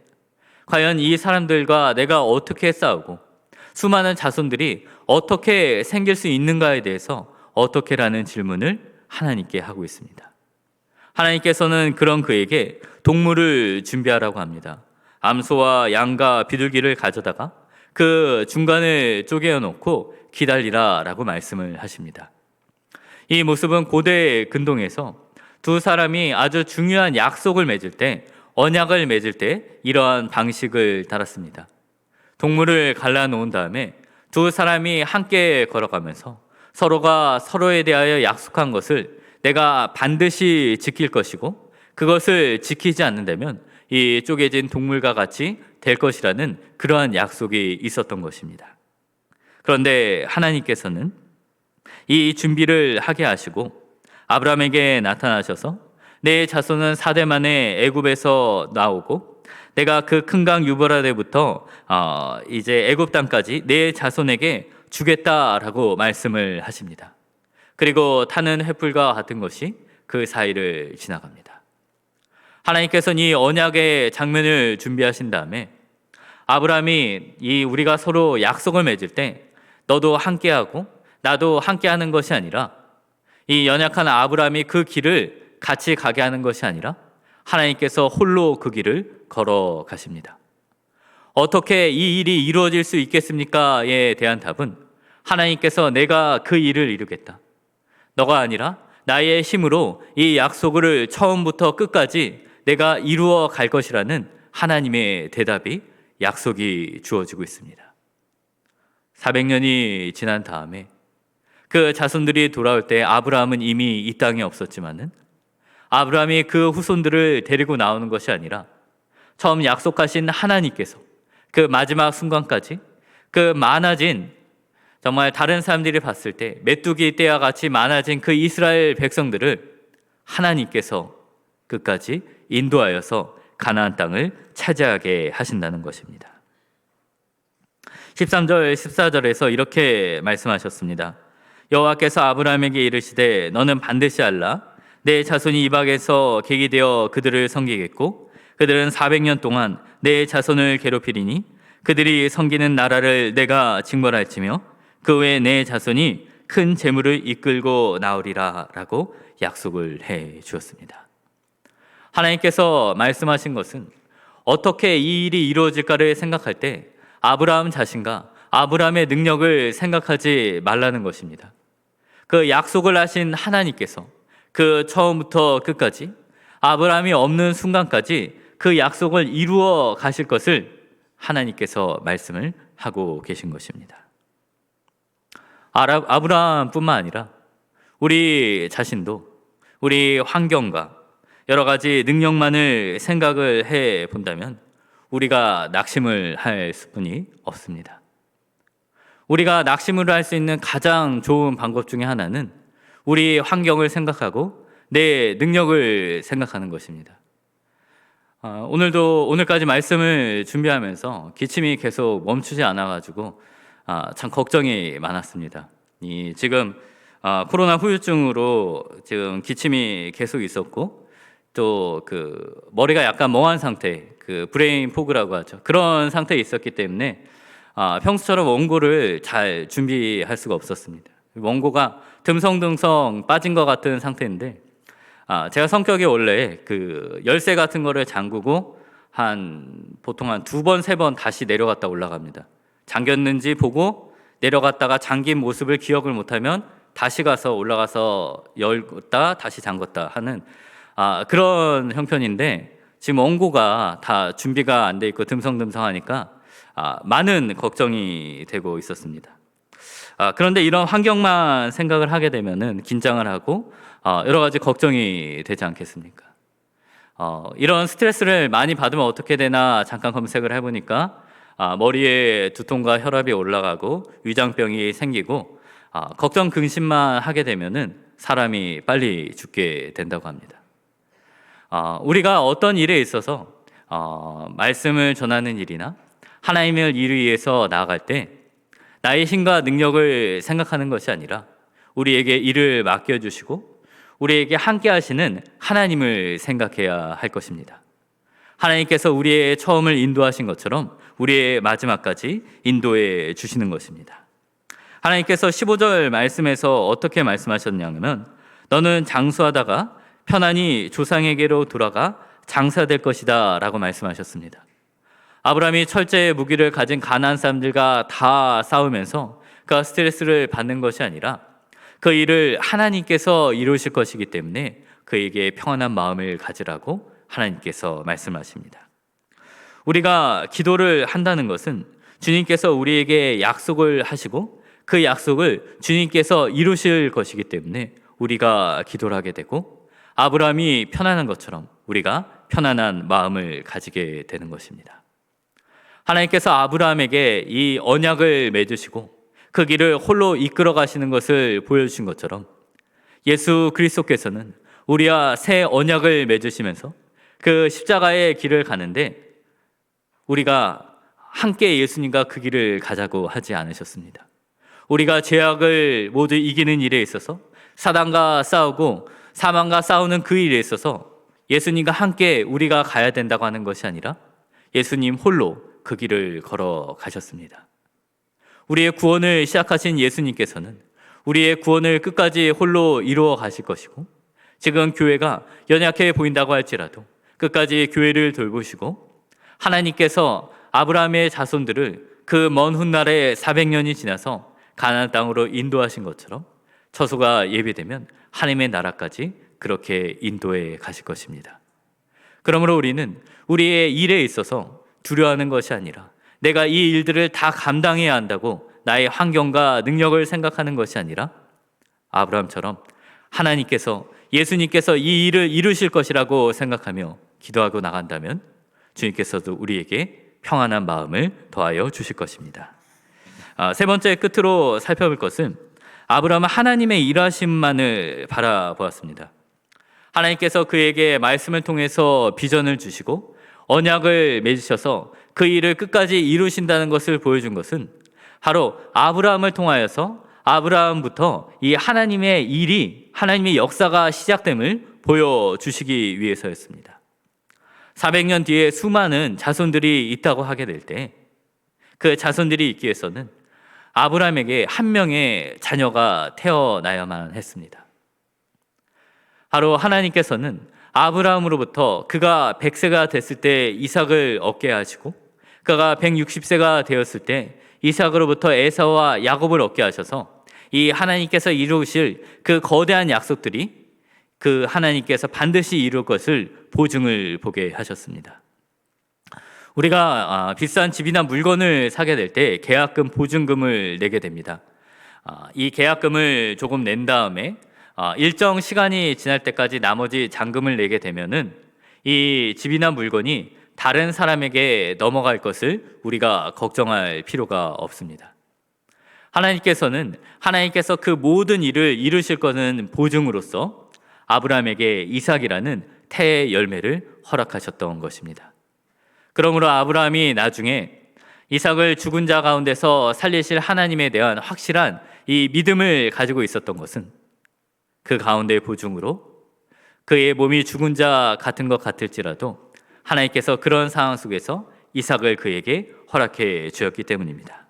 과연 이 사람들과 내가 어떻게 싸우고 수많은 자손들이 어떻게 생길 수 있는가에 대해서 어떻게라는 질문을 하나님께 하고 있습니다. 하나님께서는 그런 그에게 동물을 준비하라고 합니다. 암소와 양과 비둘기를 가져다가 그 중간을 쪼개어 놓고 기다리라 라고 말씀을 하십니다. 이 모습은 고대 근동에서 두 사람이 아주 중요한 약속을 맺을 때, 언약을 맺을 때 이러한 방식을 따랐습니다. 동물을 갈라놓은 다음에 두 사람이 함께 걸어가면서 서로가 서로에 대하여 약속한 것을 내가 반드시 지킬 것이고, 그것을 지키지 않는다면 이 쪼개진 동물과 같이 될 것이라는 그러한 약속이 있었던 것입니다. 그런데 하나님께서는 이 준비를 하게 하시고 아브라함에게 나타나셔서 내 자손은 4대 만에 애굽에서 나오고 내가 그 큰 강 유브라데부터 이제 애굽 땅까지 내 자손에게 주겠다라고 말씀을 하십니다. 그리고 타는 횃불과 같은 것이 그 사이를 지나갑니다. 하나님께서는 이 언약의 장면을 준비하신 다음에 아브라함이 우리가 서로 약속을 맺을 때 너도 함께하고 나도 함께하는 것이 아니라, 이 연약한 아브라함이 그 길을 같이 가게 하는 것이 아니라 하나님께서 홀로 그 길을 걸어가십니다. 어떻게 이 일이 이루어질 수 있겠습니까?에 대한 답은 하나님께서 내가 그 일을 이루겠다, 너가 아니라 나의 힘으로 이 약속을 처음부터 끝까지 내가 이루어 갈 것이라는 하나님의 대답이, 약속이 주어지고 있습니다. 400년이 지난 다음에 그 자손들이 돌아올 때 아브라함은 이미 이 땅에 없었지만은 아브라함이 그 후손들을 데리고 나오는 것이 아니라 처음 약속하신 하나님께서 그 마지막 순간까지 그 많아진, 정말 다른 사람들이 봤을 때 메뚜기 떼와 같이 많아진 그 이스라엘 백성들을 하나님께서 끝까지 인도하여서 가나안 땅을 차지하게 하신다는 것입니다. 13절 14절에서 이렇게 말씀하셨습니다. 여호와께서 아브라함에게 이르시되 너는 반드시 알라. 내 자손이 이방에서 객이 되어 그들을 섬기겠고 그들은 400년 동안 내 자손을 괴롭히리니 그들이 섬기는 나라를 내가 징벌할지며 그 외에 내 자손이 큰 재물을 이끌고 나오리라 라고 약속을 해 주었습니다. 하나님께서 말씀하신 것은 어떻게 이 일이 이루어질까를 생각할 때 아브라함 자신과 아브라함의 능력을 생각하지 말라는 것입니다. 그 약속을 하신 하나님께서 그 처음부터 끝까지 아브라함이 없는 순간까지 그 약속을 이루어 가실 것을 하나님께서 말씀을 하고 계신 것입니다. 아브라함뿐만 아니라 우리 자신도 우리 환경과 여러 가지 능력만을 생각을 해 본다면 우리가 낙심을 할 수뿐이 없습니다. 우리가 낙심을 할 수 있는 가장 좋은 방법 중에 하나는 우리 환경을 생각하고 내 능력을 생각하는 것입니다. 오늘까지 말씀을 준비하면서 기침이 계속 멈추지 않아가지고 참 걱정이 많았습니다. 지금 코로나 후유증으로 지금 기침이 계속 있었고 또 그 머리가 약간 멍한 상태, 그 브레인 포그라고 하죠. 그런 상태에 있었기 때문에 평소처럼 원고를 잘 준비할 수가 없었습니다. 원고가 듬성듬성 빠진 것 같은 상태인데 제가 성격이 원래 그 열쇠 같은 거를 잠그고 보통 한 2번, 3번 다시 내려갔다 올라갑니다. 잠겼는지 보고 내려갔다가 잠긴 모습을 기억을 못하면 다시 가서 올라가서 열었다 다시 잠궜다 하는 그런 형편인데, 지금 원고가 다 준비가 안 돼 있고 듬성듬성하니까 많은 걱정이 되고 있었습니다. 그런데 이런 환경만 생각을 하게 되면은 긴장을 하고 여러 가지 걱정이 되지 않겠습니까? 이런 스트레스를 많이 받으면 어떻게 되나 잠깐 검색을 해보니까 머리에 두통과 혈압이 올라가고 위장병이 생기고 걱정 근심만 하게 되면은 사람이 빨리 죽게 된다고 합니다. 우리가 어떤 일에 있어서 말씀을 전하는 일이나 하나님을 일을 위해서 나아갈 때 나의 힘과 능력을 생각하는 것이 아니라 우리에게 일을 맡겨주시고 우리에게 함께 하시는 하나님을 생각해야 할 것입니다. 하나님께서 우리의 처음을 인도하신 것처럼 우리의 마지막까지 인도해 주시는 것입니다. 하나님께서 15절 말씀에서 어떻게 말씀하셨냐면 너는 장수하다가 편안히 조상에게로 돌아가 장사될 것이다 라고 말씀하셨습니다. 아브라함이 철제의 무기를 가진 가나안 사람들과 다 싸우면서 그 스트레스를 받는 것이 아니라 그 일을 하나님께서 이루실 것이기 때문에 그에게 평안한 마음을 가지라고 하나님께서 말씀하십니다. 우리가 기도를 한다는 것은 주님께서 우리에게 약속을 하시고 그 약속을 주님께서 이루실 것이기 때문에 우리가 기도를 하게 되고, 아브라함이 편안한 것처럼 우리가 편안한 마음을 가지게 되는 것입니다. 하나님께서 아브라함에게 이 언약을 맺으시고 그 길을 홀로 이끌어 가시는 것을 보여주신 것처럼, 예수 그리스도께서는 우리와 새 언약을 맺으시면서 그 십자가의 길을 가는데 우리가 함께 예수님과 그 길을 가자고 하지 않으셨습니다. 우리가 죄악을 모두 이기는 일에 있어서, 사단과 싸우고 사망과 싸우는 그 일에 있어서 예수님과 함께 우리가 가야 된다고 하는 것이 아니라 예수님 홀로 그 길을 걸어 가셨습니다. 우리의 구원을 시작하신 예수님께서는 우리의 구원을 끝까지 홀로 이루어 가실 것이고, 지금 교회가 연약해 보인다고 할지라도 끝까지 교회를 돌보시고, 하나님께서 아브라함의 자손들을 그 먼 훗날에 400년이 지나서 가나안 땅으로 인도하신 것처럼 처소가 예비되면 하나님의 나라까지 그렇게 인도해 가실 것입니다. 그러므로 우리는 우리의 일에 있어서 두려워하는 것이 아니라, 내가 이 일들을 다 감당해야 한다고 나의 환경과 능력을 생각하는 것이 아니라, 아브라함처럼 하나님께서, 예수님께서 이 일을 이루실 것이라고 생각하며 기도하고 나간다면 주님께서도 우리에게 평안한 마음을 더하여 주실 것입니다. 세 번째, 끝으로 살펴볼 것은 아브라함은 하나님의 일하심만을 바라보았습니다. 하나님께서 그에게 말씀을 통해서 비전을 주시고 언약을 맺으셔서 그 일을 끝까지 이루신다는 것을 보여준 것은 바로 아브라함을 통하여서 아브라함부터 이 하나님의 일이, 하나님의 역사가 시작됨을 보여주시기 위해서였습니다. 400년 뒤에 수많은 자손들이 있다고 하게 될 때 그 자손들이 있기 위해서는 아브라함에게 한 명의 자녀가 태어나야만 했습니다. 바로 하나님께서는 아브라함으로부터 그가 100세가 됐을 때 이삭을 얻게 하시고, 그가 160세가 되었을 때 이삭으로부터 에사와 야곱을 얻게 하셔서 이 하나님께서 이루실 그 거대한 약속들이 그 하나님께서 반드시 이룰 것을 보증을 보게 하셨습니다. 우리가 비싼 집이나 물건을 사게 될 때 계약금, 보증금을 내게 됩니다. 이 계약금을 조금 낸 다음에 일정 시간이 지날 때까지 나머지 잔금을 내게 되면은 이 집이나 물건이 다른 사람에게 넘어갈 것을 우리가 걱정할 필요가 없습니다. 하나님께서 그 모든 일을 이루실 것은 보증으로서 아브라함에게 이삭이라는 태의 열매를 허락하셨던 것입니다. 그러므로 아브라함이 나중에 이삭을 죽은 자 가운데서 살리실 하나님에 대한 확실한 이 믿음을 가지고 있었던 것은 그 가운데의 보증으로 그의 몸이 죽은 자 같은 것 같을지라도 하나님께서 그런 상황 속에서 이삭을 그에게 허락해 주었기 때문입니다.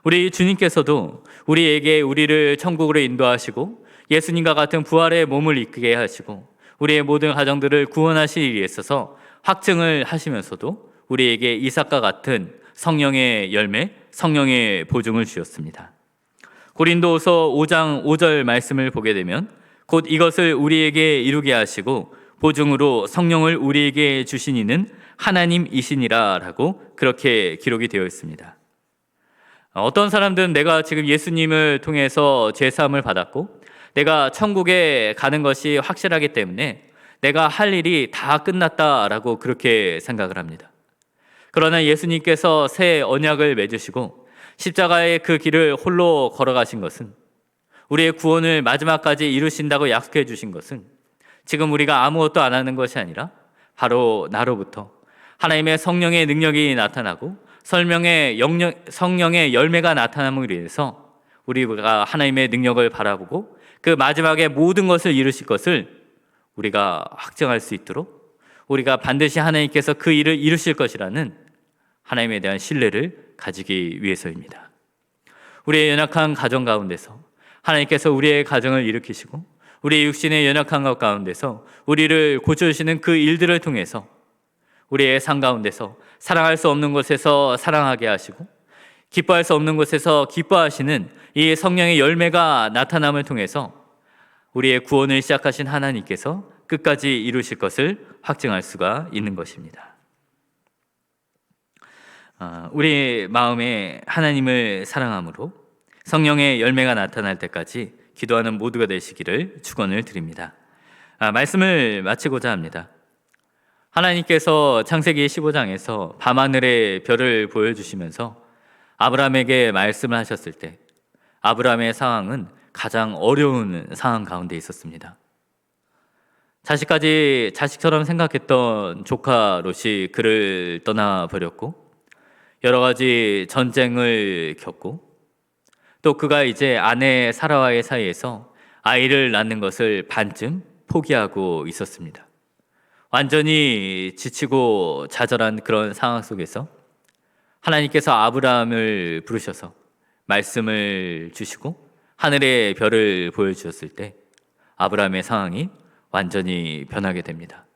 우리 주님께서도 우리에게 우리를 천국으로 인도하시고 예수님과 같은 부활의 몸을 이끌게 하시고 우리의 모든 가정들을 구원하실 일에 있어서 확증을 하시면서도 우리에게 이삭과 같은 성령의 열매, 성령의 보증을 주셨습니다. 고린도후서 5장 5절 말씀을 보게 되면 곧 이것을 우리에게 이루게 하시고 보증으로 성령을 우리에게 주신 이는 하나님이시니라 라고 그렇게 기록이 되어 있습니다. 어떤 사람들은 내가 지금 예수님을 통해서 죄사함을 받았고 내가 천국에 가는 것이 확실하기 때문에 내가 할 일이 다 끝났다라고 그렇게 생각을 합니다. 그러나 예수님께서 새 언약을 맺으시고 십자가의 그 길을 홀로 걸어가신 것은, 우리의 구원을 마지막까지 이루신다고 약속해 주신 것은 지금 우리가 아무것도 안 하는 것이 아니라 바로 나로부터 하나님의 성령의 능력이 나타나고 성령의 열매가 나타남으로 인해서 우리가 하나님의 능력을 바라보고 그 마지막에 모든 것을 이루실 것을 우리가 확증할 수 있도록 우리가 반드시 하나님께서 그 일을 이루실 것이라는 하나님에 대한 신뢰를 가지기 위해서입니다. 우리의 연약한 가정 가운데서 하나님께서 우리의 가정을 일으키시고 우리의 육신의 연약한 것 가운데서 우리를 고쳐주시는 그 일들을 통해서 우리의 삶 가운데서 사랑할 수 없는 곳에서 사랑하게 하시고 기뻐할 수 없는 곳에서 기뻐하시는 이 성령의 열매가 나타남을 통해서 우리의 구원을 시작하신 하나님께서 끝까지 이루실 것을 확증할 수가 있는 것입니다. 우리 마음에 하나님을 사랑함으로 성령의 열매가 나타날 때까지 기도하는 모두가 되시기를 축원을 드립니다. 말씀을 마치고자 합니다. 하나님께서 창세기 15장에서 밤하늘의 별을 보여주시면서 아브라함에게 말씀을 하셨을 때 아브라함의 상황은 가장 어려운 상황 가운데 있었습니다. 자식처럼 생각했던 조카 롯이 그를 떠나버렸고 여러 가지 전쟁을 겪고 또 그가 이제 아내 사라와의 사이에서 아이를 낳는 것을 반쯤 포기하고 있었습니다. 완전히 지치고 좌절한 그런 상황 속에서 하나님께서 아브라함을 부르셔서 말씀을 주시고 하늘의 별을 보여주셨을 때 아브라함의 상황이 완전히 변하게 됩니다.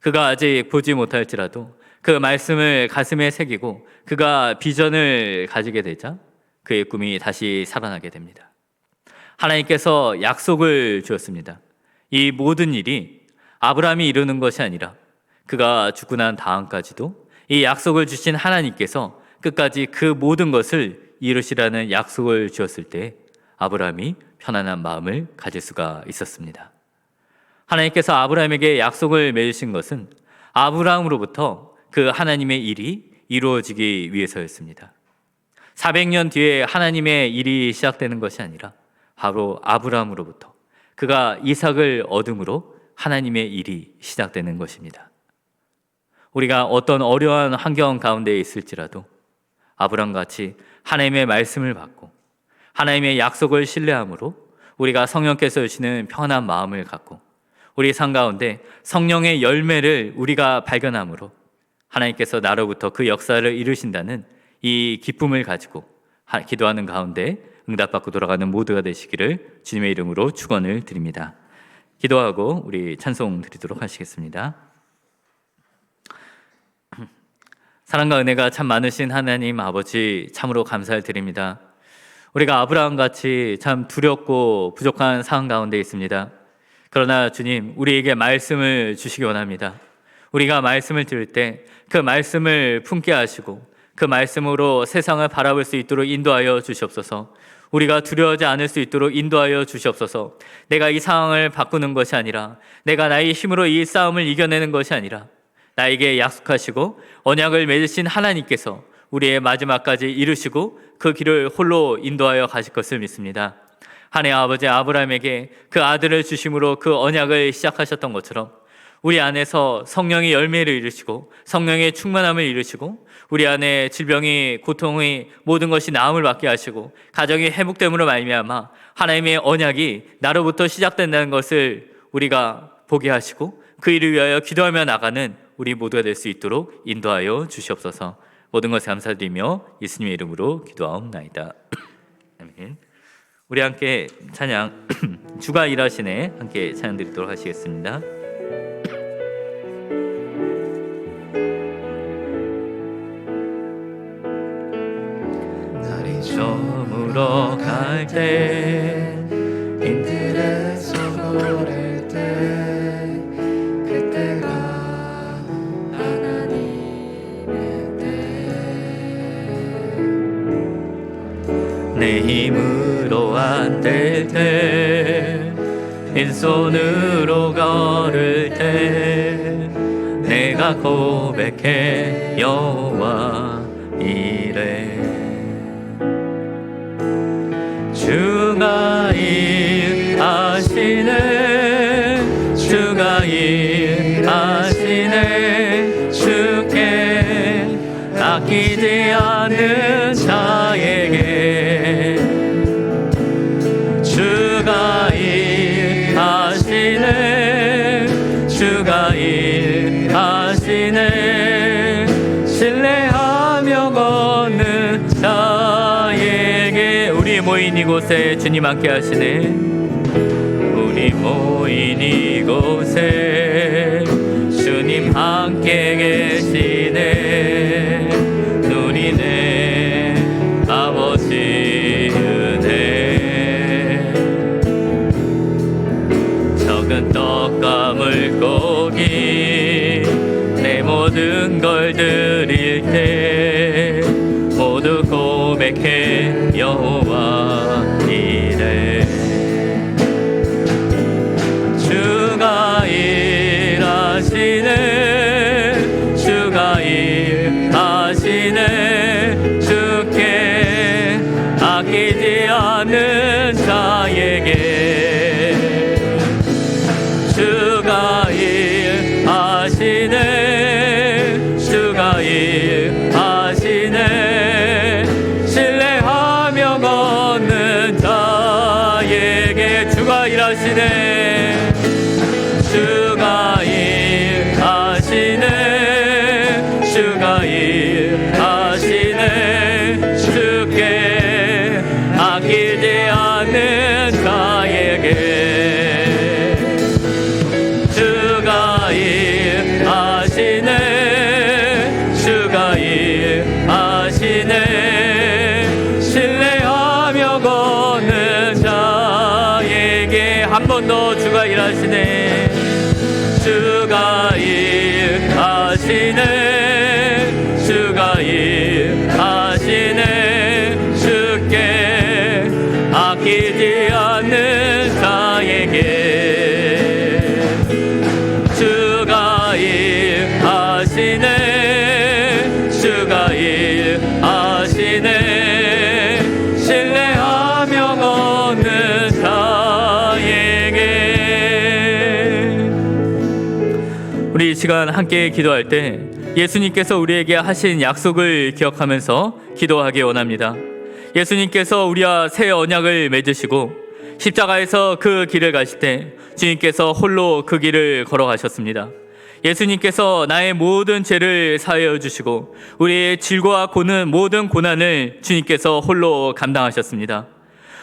그가 아직 보지 못할지라도 그 말씀을 가슴에 새기고 그가 비전을 가지게 되자 그의 꿈이 다시 살아나게 됩니다. 하나님께서 약속을 주었습니다. 이 모든 일이 아브라함이 이루는 것이 아니라 그가 죽고 난 다음까지도 이 약속을 주신 하나님께서 끝까지 그 모든 것을 이루시라는 약속을 주었을 때 아브라함이 편안한 마음을 가질 수가 있었습니다. 하나님께서 아브라함에게 약속을 맺으신 것은 아브라함으로부터 그 하나님의 일이 이루어지기 위해서였습니다. 400년 뒤에 하나님의 일이 시작되는 것이 아니라 바로 아브라함으로부터 그가 이삭을 얻음으로 하나님의 일이 시작되는 것입니다. 우리가 어떤 어려운 환경 가운데 있을지라도 아브라함같이 하나님의 말씀을 받고 하나님의 약속을 신뢰함으로 우리가 성령께서 주시는 편한 마음을 갖고 우리 삶 가운데 성령의 열매를 우리가 발견함으로 하나님께서 나로부터 그 역사를 이루신다는 이 기쁨을 가지고 기도하는 가운데 응답받고 돌아가는 모두가 되시기를 주님의 이름으로 축원을 드립니다. 기도하고 우리 찬송 드리도록 하시겠습니다. 사랑과 은혜가 참 많으신 하나님 아버지 참으로 감사를 드립니다. 우리가 아브라함같이 참 두렵고 부족한 상황 가운데 있습니다. 그러나 주님, 우리에게 말씀을 주시기 원합니다. 우리가 말씀을 들을 때 그 말씀을 품게 하시고 그 말씀으로 세상을 바라볼 수 있도록 인도하여 주시옵소서. 우리가 두려워하지 않을 수 있도록 인도하여 주시옵소서. 내가 이 상황을 바꾸는 것이 아니라 내가 나의 힘으로 이 싸움을 이겨내는 것이 아니라 나에게 약속하시고 언약을 맺으신 하나님께서 우리의 마지막까지 이루시고 그 길을 홀로 인도하여 가실 것을 믿습니다. 하나님 아버지 아브라함에게 그 아들을 주심으로 그 언약을 시작하셨던 것처럼 우리 안에서 성령의 열매를 이루시고 성령의 충만함을 이루시고 우리 안에 질병이 고통이 모든 것이 나음을 받게 하시고 가정이 회복됨으로 말미암아 하나님의 언약이 나로부터 시작된다는 것을 우리가 보게 하시고 그 일을 위하여 기도하며 나가는 우리 모두가 될 수 있도록 인도하여 주시옵소서. 모든 것을 감사드리며 예수님의 이름으로 기도하옵나이다. 아멘. 우리 함께 찬양 주가 일하시네 함께 찬양 드리도록 하시겠습니다. 날이 저물어 갈 때 힘들어서 고를 때 그때가 하나님의 때 내 힘으로 안 될 때 빈손으로 걸을 때 내가 고백해 여호와 이래 주가 일하시네 주가 일하시네 주께 아끼지 않는 자에게 주가 일하시네 주가 일하시네 신뢰하며 걷는 자에게 우리 모인 이곳에 주님 함께 하시네 우리 모인 이곳에 주님 함께 계시네 누리네 아버지 은혜 고백해 여호와 이래. 주가 일하시네, 주가 일하시네. 주께 아끼지 않는 자에게 주가 일하시네, 주가 일하시네. 신뢰하며 걷는 자에게 주가 일하시네, 주가 일하시네, 주가 일하시네. 주께 아끼지 않는 자에게 주가 일하시네, 주가 일하시네. 신뢰하며 걷는 자에게 한 번 더 주가 일하시네, 주가 일하시네, 주가 일하시네. 주께 아끼지 않는 자에게 주가 일하시네, 주가 일하시네. 신뢰하며 걷는 자에게. 우리 이 시간 함께 기도할 때 예수님께서 우리에게 하신 약속을 기억하면서 기도하기 원합니다. 예수님께서 우리와 새 언약을 맺으시고 십자가에서 그 길을 가실 때 주님께서 홀로 그 길을 걸어가셨습니다. 예수님께서 나의 모든 죄를 사하여 주시고 우리의 질고와 고는 모든 고난을 주님께서 홀로 감당하셨습니다.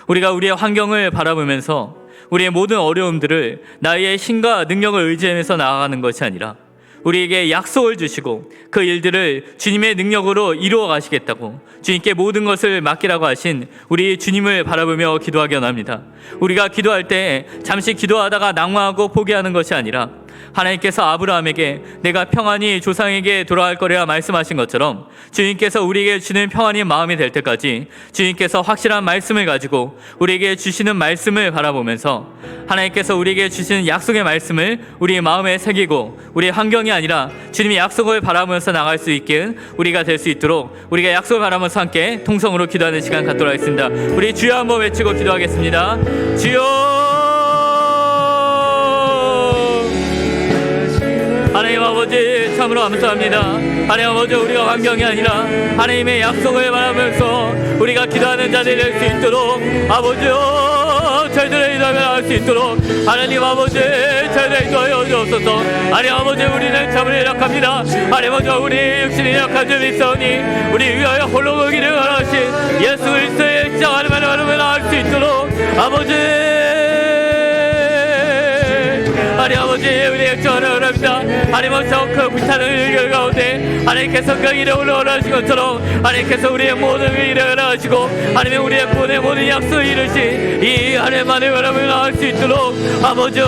우리가 우리의 환경을 바라보면서 우리의 모든 어려움들을 나의 힘과 능력을 의지하면서 나아가는 것이 아니라 우리에게 약속을 주시고 그 일들을 주님의 능력으로 이루어 가시겠다고 주님께 모든 것을 맡기라고 하신 우리 주님을 바라보며 기도하기 원합니다. 우리가 기도할 때 잠시 기도하다가 낙망하고 포기하는 것이 아니라 하나님께서 아브라함에게 내가 평안히 조상에게 돌아갈 거리라 말씀하신 것처럼 주님께서 우리에게 주는 평안이 마음이 될 때까지 주님께서 확실한 말씀을 가지고 우리에게 주시는 말씀을 바라보면서 하나님께서 우리에게 주시는 약속의 말씀을 우리 마음에 새기고 우리의 환경이 아니라 주님의 약속을 바라보면서 나갈 수 있게 우리가 될 수 있도록 우리가 약속을 바라보면서 함께 통성으로 기도하는 시간 갖도록 하겠습니다. 우리 주여 한번 외치고 기도하겠습니다. 주여. 하나님 아버지 참으로 감사합니다. 하나님 아버지 우리가 환경이 아니라 하나님의 약속을 바라면서 우리가 기도하는 자들이 될 수 있도록 아버지요 저희들의 기도를 할 수 있도록 하나님 아버지 저희들의 기도하여 주옵소서. 하나님 아버지 우리는 참으로 연약합니다. 하나님 아버지 우리 육신이 약한 점이 있사오니 우리 위하여 홀로 그 길을 걸어가신 예수 그리스도의 십자가 하나님을 나갈 수 있도록 아버지 하나님 아버지 우리의 액정을 원합니다. 하나님께서 그 불타는 길 가운데 하나님께서 그 일에 올라오신 것처럼 하나님께서 우리의 모든 일을 원하시고 하나님의 우리의 구원의 모든 약속을 이루신 이 하나님만의 원함을 나갈 수 있도록 아버지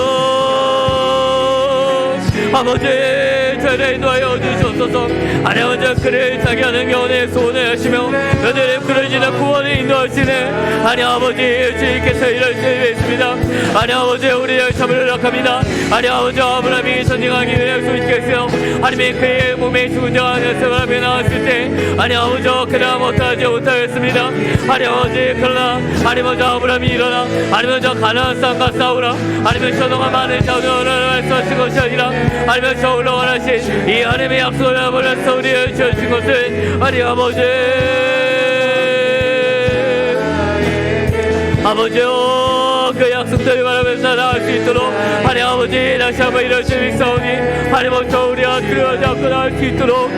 저희를 인도하여 주시옵소서. 하나님 아버지 그를 자기 하는 영혼의 소원을 하시며 그들의 그러지는 구원을 인도하시는 하나님 아버지 주님께서 이럴 수 있습니다. 하나님 아버지 우리의 참을 허락합니다. 하나님 아버지 아브라함이 전쟁하기 위해 약속했어요. 하나님의 그의 몸에 죽은자하는 사람이 나왔을 때 하나님 아버지 그러나 못하겠습니다. 하나님 아버지 그러나 하나님 아버지 아브라함이 일어나 하나님 아버지 가나안 땅과 싸우라 하나님 저동한 많은 자원을 말씀하신 것이 아니라 하나님 저울로 원하신 이 하나님의 약속을 아버려서 우리를 주신 것은 하나님 아버지요 그 약속들을 바라면서 나갈 수 있도록 하나님 아버지 다시 한번 이럴 수 있사오니 하나님 아버지 우리가 그러지 않고 나갈 수 있도록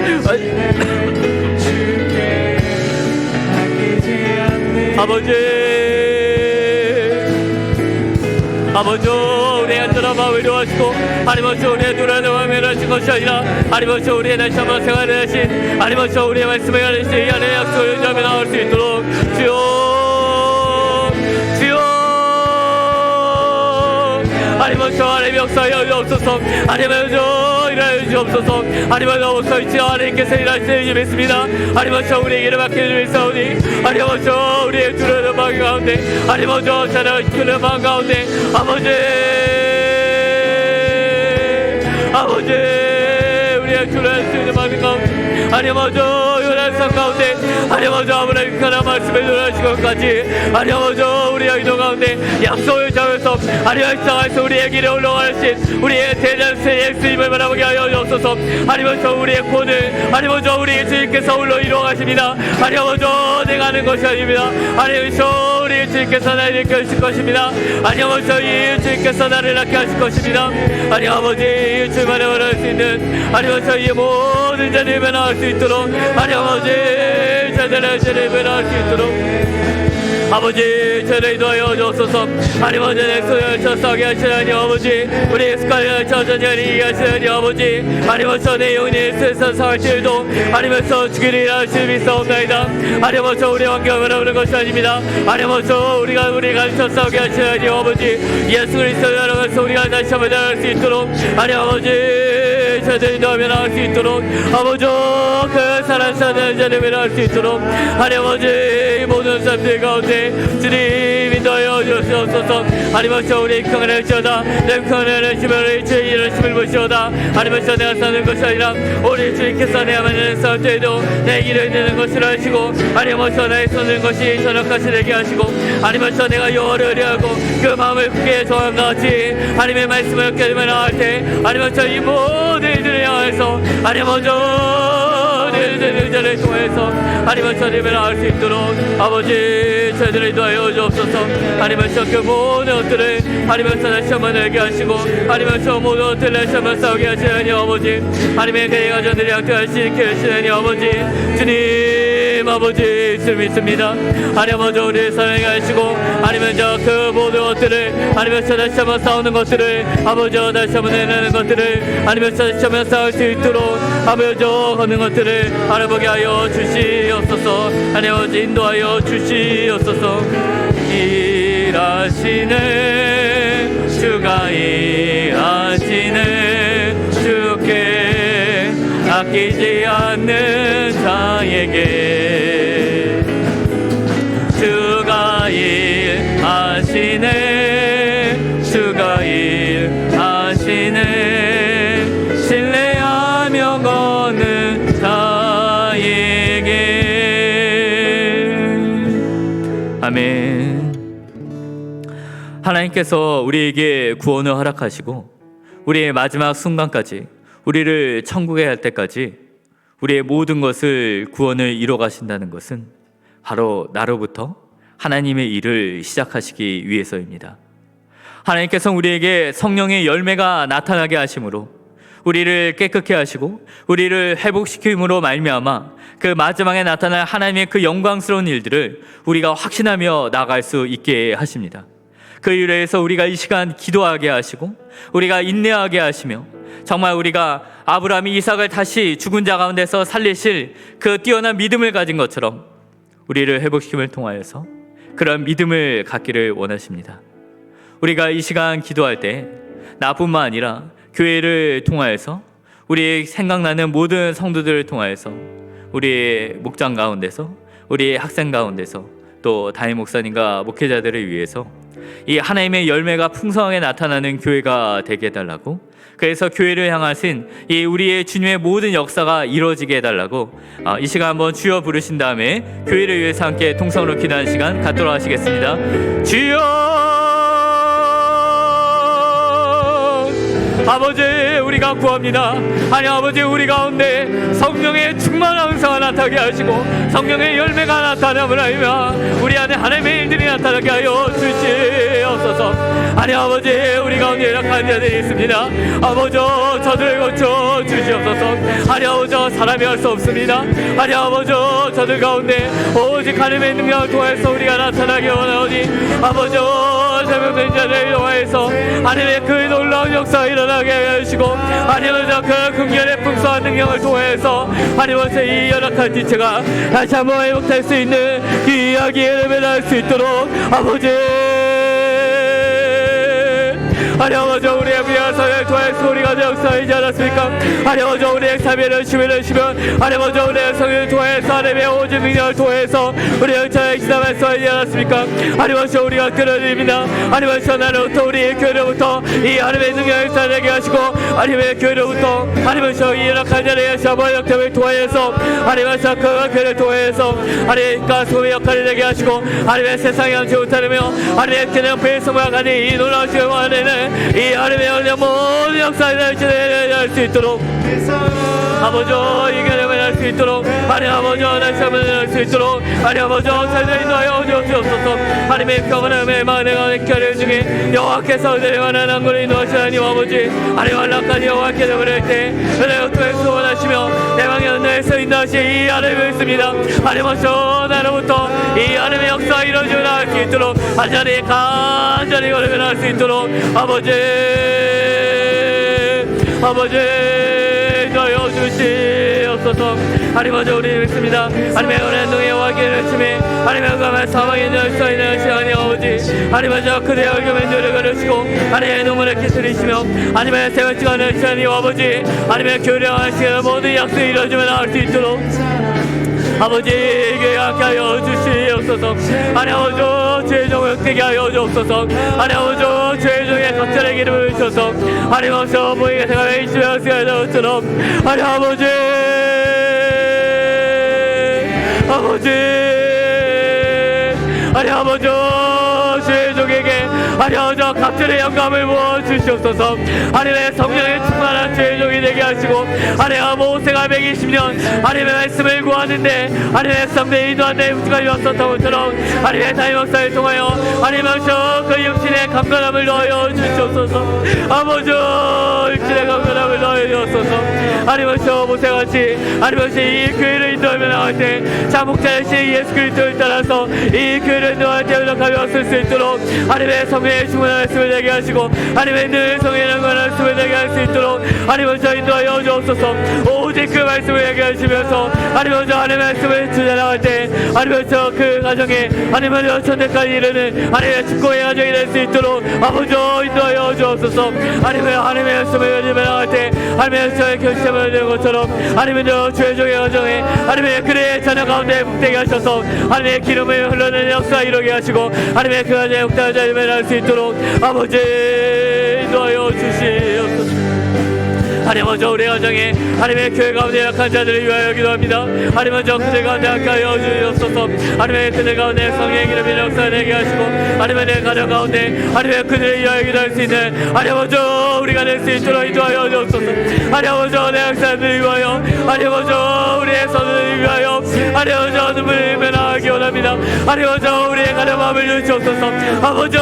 아버지 우리의 안전한 마음을 이루어주시고 하나님 아버지 우리의 눈을 마음을 이루어주신 것이 아니라 하나님 아버지 우리의 다시 한번 생활을 하신 하나님 아버지 우리의 말씀을 가르치신 이 하나님의 약속을 의지하며 나올 수 있도록 주여 하나님 하나님 역사하여 주옵소서. 하나님 일하여 주옵소서. 하나님 없어있지 하나님께서 일하시는 줄 믿습니다. 하나님 우리에게 맡겨주는 사오니 하나님 우리의 두려운 마음 가운데 하나님 자녀시키는 마음 가운데 아버지 우리의 두려운 마음 가운데 하나님 요란 산 가운데 하나님 아브라함 하나님 말씀에 놀라신 것까지 하나님 우리의 이동 가운데 약속을 잡아서 하나님 일상에서 우리의 길에 올라가신 우리의 대전세 예수님을 바라보게 하여 주옵소서. 하나님 우리의 구원을 하나님 우리의 주님께서 홀로 이루어가십니다. 하나님 내가 하는 것이 아닙니다. 하나님 우리의 주님께서 나를 이렇게 하실 것입니다. 하나님 이 주님께서 나를 낳게 하실 것입니다. 하나님 아버지 주만에 원할 수 있는 하나님 이 모든 자들이 변화할 수 있도록 하나님 자들의 변화할 수 있도록 아버지 저를 인도하여 주옵소서. 하나님 내 손을 쳐싸게 하시라니 아버지 우리 습관을 천천히 하시라니 아버지 하나님 내 영혼이 세상 상할 때에도 하나님께서 주기를 하실 믿사옵나이다. 하나님 우리 환경을 바라보는 것이 아닙니다. 하나님 우리가 쳐싸게 하시라니 아버지 예수 그리스도를 알아가서 우리가 다시 한번 나갈 수 있도록 하나님 아버지 저들 인도하며 나갈 수 있도록 아버지 그 사랑하는 자를 변화할 수 있도록 하나님 아버지 모든 사람들 가운데 주님 인도하여 주옵소서. 하나님 우리 평안을 지어다 내 평안을 힘을 주의 일을 힘을 보시오다. 하나님 내가 사는 것이 아니라 우리 주님께서 내가 만나는 싸울 때에도 내 길을 내는 것을 하시고 하나님 나의 손는 것이 전역같이 되게 하시고 하나님 내가 여호와를 의뢰하고 그 마음을 굳게 정함과 같이 하나님의 말씀을 얻게 되면 나갈 때 하나님 이 모든 이들을 향해서 하나님 내 자를 통해서 하나님 저님을 알 수 있도록 아버지 저희들을 인도하여 주옵소서. 하나님 그 모든 것들을 하나님 다시 한번 알게 하시고 하나님 모든 것들을 다시 한번 싸우게 하시라니 아버지 하나님의 그 가정들이 양태할 수 있게 하시라니 아버지 주님 아버지 주 믿습니다. 하나님 우리를 사랑해 하시고 하나님 그 모든 것들을 하나님 다시 한번 싸우는 것들을 아버지 다시 한번 내는 것들을 하나님 다시 한번 싸울 수 있도록 아버지 걷는 것들을 알아보게 하여 주시옵소서. 하나님 아버지 인도하여 주시옵소서. 일하시네 주가 일하시네 주께 아끼지 않는 자에게 주가 일하시네 주가 일하시네 신뢰하며 걷는 자에게 아멘. 하나님께서 우리에게 구원을 허락하시고 우리의 마지막 순간까지 우리를 천국에 갈 때까지 우리의 모든 것을 구원을 이뤄 가신다는 것은 바로 나로부터 하나님의 일을 시작하시기 위해서입니다. 하나님께서 우리에게 성령의 열매가 나타나게 하심으로 우리를 깨끗게 하시고 우리를 회복시킴으로 말미암아 그 마지막에 나타날 하나님의 그 영광스러운 일들을 우리가 확신하며 나아갈 수 있게 하십니다. 그 일에 대해서 우리가 이 시간 기도하게 하시고 우리가 인내하게 하시며 정말 우리가 아브라함이 이삭을 다시 죽은 자 가운데서 살리실 그 뛰어난 믿음을 가진 것처럼 우리를 회복시킴을 통하여서 그런 믿음을 갖기를 원하십니다. 우리가 이 시간 기도할 때 나뿐만 아니라 교회를 통하여서 우리 생각나는 모든 성도들을 통하여서 우리의 목장 가운데서 우리의 학생 가운데서 또 담임 목사님과 목회자들을 위해서 이 하나님의 열매가 풍성하게 나타나는 교회가 되게 해달라고, 그래서 교회를 향하신 이 우리의 주님의 모든 역사가 이루어지게 해달라고 이 시간 한번 주여 부르신 다음에 교회를 위해서 함께 통성으로 기도하는 시간 갖도록 하시겠습니다. 주여 아버지 우리가 구합니다. 하나님 아버지 우리 가운데 성령의 충만한 은사가 나타나게 하시고 성령의 열매가 나타남을 하여 우리 안에 하나님의 일들이 나타나게 하여 주시옵소서. 하나님 아버지 우리 가운데 약한 자들이 있습니다. 아버지 저들을 고쳐 주시옵소서. 하나님 아버지 사람이 할 수 없습니다. 하나님 아버지 저들 가운데 오직 하나님의 능력을 통해서 우리가 나타나게 원하오니 아버지 잘못된 자들을 통해서 하나님의 그 놀라운 역사가 일어나게 하시고 하나님의 그 긍휼의 풍성한 능력을 통해서 하나님의 이 연약한 지체가 다시 한번 회복될 수 있는 이 이야기에 레벨할 수 있도록 아버지 하나님 아버지 우리의 미안한 사회를 통해서 우리가 역사하지 않았습니까? 하나님 아버지 우리의 삶의 시민을 시면 하나님 아버지 우리의 성을 통해서 하나님의 오직 능력을 통해서 우리의 영차에 기담에서 하지 않았습니까? 하나님 아버지 우리가 끌어들입니다. 하나님 아버지 나로부터 우리의 교회로부터 이 하나님의 능력을 살게 하시고 하나님의 교회로부터 하나님 아버지 이 연약한 자리에 샤바 역tem을 통하여서 하나님 아버지 그 교회를 통해서 하나님과 소의 역할을 내게 하시고 하나님의 세상에 함지 못하며 하나님의 그냥 배성과 가니 이 놀라우신 원에는 이 하나님의 은혜 모든 역사를 진행할 수 있도록 아버지 이겨내면 할 수 있도록 하나님 아버지 날 삶을 할 수 있도록 하나님 아버지 살들 인도하여 주옵소서. 하나님의 평안함의 만행하는 결의 중에 여호와께서 은혜를 만한 한군을 인도하시는 하나님 아버지 하나님 안락까지 여호와께 내버릴 때 은혜를 통해 소원하시며 대망의 은혜에서 인도하시 이 하나님을 믿습니다. 하나님 아버지 나로부터 이 하나님의 역사 이루어지게 할 수 있도록 간절히 걸으면 할 수 있도록 아버지 인도하여 주시옵소서. 하나님 아버지 우리 믿습니다. 하나님의 은혜 능에 와기를 주매 하나님의 응감의 사망의 열쇠 있는 시간이 아버지 하나님 아버지 그대의 얼굴에 눈을 가르시고 하나님의 눈물을 기술이시며 하나님의 생을 찍어내는 시간이 아버지 하나님의 교량한 시간을 모든 약속을 이루어지면 할 수 있도록 아버지 함께 하여 주시옵소서. 하나님 아버지 죄의 종을 깨게 하여 주옵소서. 하나님 아버지 죄의 종의 각절의 기름을 주셔서 하나님 아버지 모이게 생활에 있으며 쓰여져 것처럼 하나님 아버지 하나님 아버지 죄의 종에게 하나님 아버지 각절의 영감을 부어 주시옵소서. 하나님의 성령에 충만한 죄의 종이 되게 하시고 하나님 모세가 120년 하나님의 말씀을 구하는데 하나님의 성대에 인도한데 육지가 왔었던 것처럼 하나님의 다임 역사를 통하여 하나님 아버지 그 육신의 강건함을 넣어 주시옵소서. 아버지 육신의 강건함을 넣어 주옵소서. 하나님 아버지 모세같이 하나님 아버지 이 교회를 인도하며 나갈 때 장목자이신 예수 그리스도를 따라서 이 교회를 인도할 때 은덕하게 왔을 수 있도록 하나님의 성령의 충만한 말씀을 되게 하시고 하나님의 늘 성령의 강건한 말씀을 되게 할 수 있도록 하나님 아버지 인도하여 주옵소서. 오직 그 말씀을 되게 하시면서 하나님 아버지 하나님의 말씀을 주장할 때 하나님 아버지 그 가정에 하나님 아버지 천대까지 이르는 하나님의 축복의 가정이 될 수 있도록 아버지 인도하여 주옵소서. 하나님의 말씀을 주장할 때 하나님의 저의 결심을 되는 것처럼 하나님의 주의 종의 가정에 하나님의 그의 자녀 가운데 복되게 하셔서 하나님의 기름을 흘러내는 역사 이루게 하시고 하나님의 그 가정에 역사를 할 수 있도록 아버지 인도하여 주시옵소서. 하나님 먼저 우리 가정에 하나님의 교회 가운데 약한 자들을 위하여 기도합니다. 하나님 먼저 그들 가운데 약하여 주옵소서. 하나님의 그들 가운데 성령의 기름이 역사되게 하시고 하나님의 내 가정 가운데 하나님의 그들을 위하여 기도할 수 있는 하나님 먼저 우리가 될 수 있도록 인도하여 주옵소서. 하나님 먼저 내 약사들을 위하여 하나님 먼저 우리의 선을 위하여 하나님 먼저 눈물을 면하기 원합니다. 하나님 먼저 우리의 가정 마음을 주옵소서. 아버지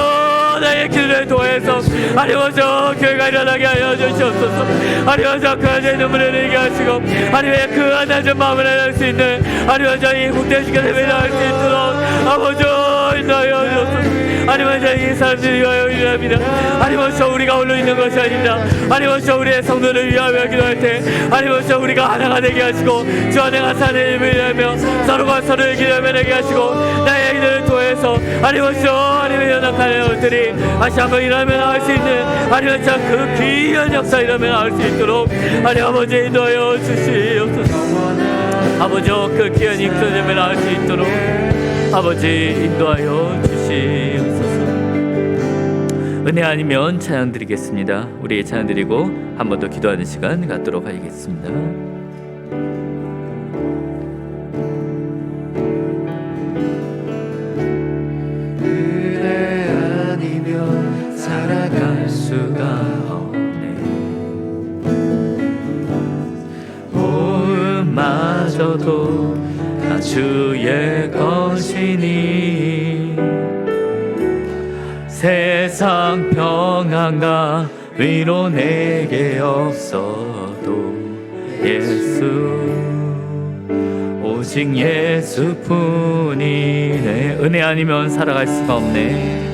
나의 기도를 통해서 하나님 먼저 교회가 일어나게 하여 주시옵소서. 하나님 먼저 그 안에 눈물을 흘리게 하시고 하나님의 그 낮은 마음을 할 수 있는 하나님 먼저 이 국대식에 대면할 수 있도록 아버지 인도하여 주옵소서. 하나님 먼저 이 사람들을 위하여 일합니다. 하나님 먼저 우리가 홀로 있는 것이 아닙니다. 하나님 먼저 우리의 성도를 위하여 기도할 때 하나님 먼저 우리가 하나가 되게 하시고 주 안에 가사를 일하며 서로가 서로를 기도하게 하시고 나의 기도를 통해서 하나님 먼저 하나님의 연약한 것들이 다시 한번 일하며 나갈 수 있는 하나님 먼저 그 귀한 역사 일하며 나갈 수 있도록 하나님 아버지 인도하여 주시옵소서. 아버지 그 귀한 익선점에 나갈 수 있도록 아버지 인도하여 주시옵소서. 은혜 아니면 찬양 드리겠습니다. 우리 찬양 드리고 한 번 더 기도하는 시간 갖도록 하겠습니다. 은혜 아니면 살아갈 수가 없네. 마저도 다 주의 것이니 세상 평안과 위로 내게 없어도 예수 오직 예수뿐이네. 은혜 아니면 살아갈 수가 없네.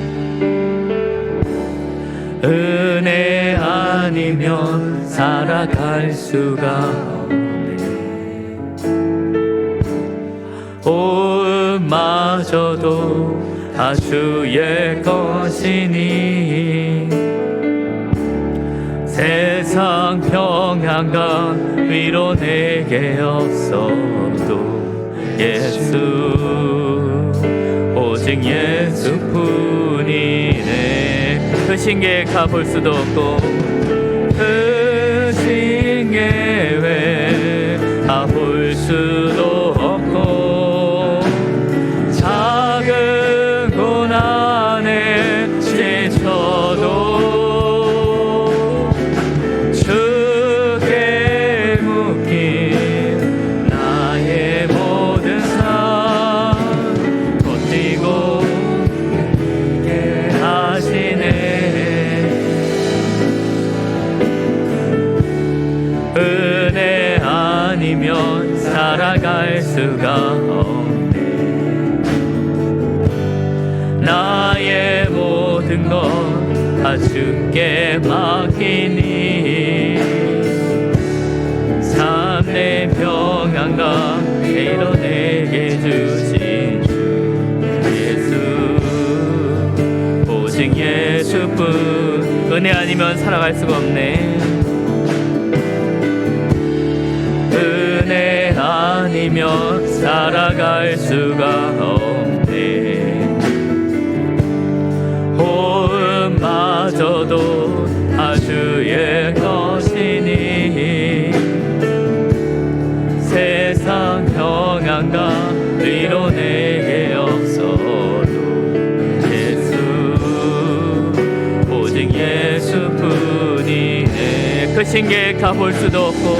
은혜 아니면 살아갈 수가 없네. 마저도 다 주의 것이니 세상 평안과 위로 내게 없어도 예수 오직 예수뿐이네. 그 신기에 가볼 수도 없고 그 신기에 가볼 수도 없고 작은 고난에 지쳐도 주께 묶인 나의 모든 삶 버티고 있게 하시네. 은혜 아니면 살아갈 수가 없네. 나의 모든 것 다 주께 맡기니 삶의 평안과 위로 내게 주신 주 예수 오직 예수뿐. 은혜 아니면 살아갈 수가 없네. 은혜 아니면 살아갈 수가 없네. 호흡마저도 아주의 것이니 세상 평안과 위로 내게 없어도 예수 오직 예수뿐이네. 그 신기에 가볼 수도 없고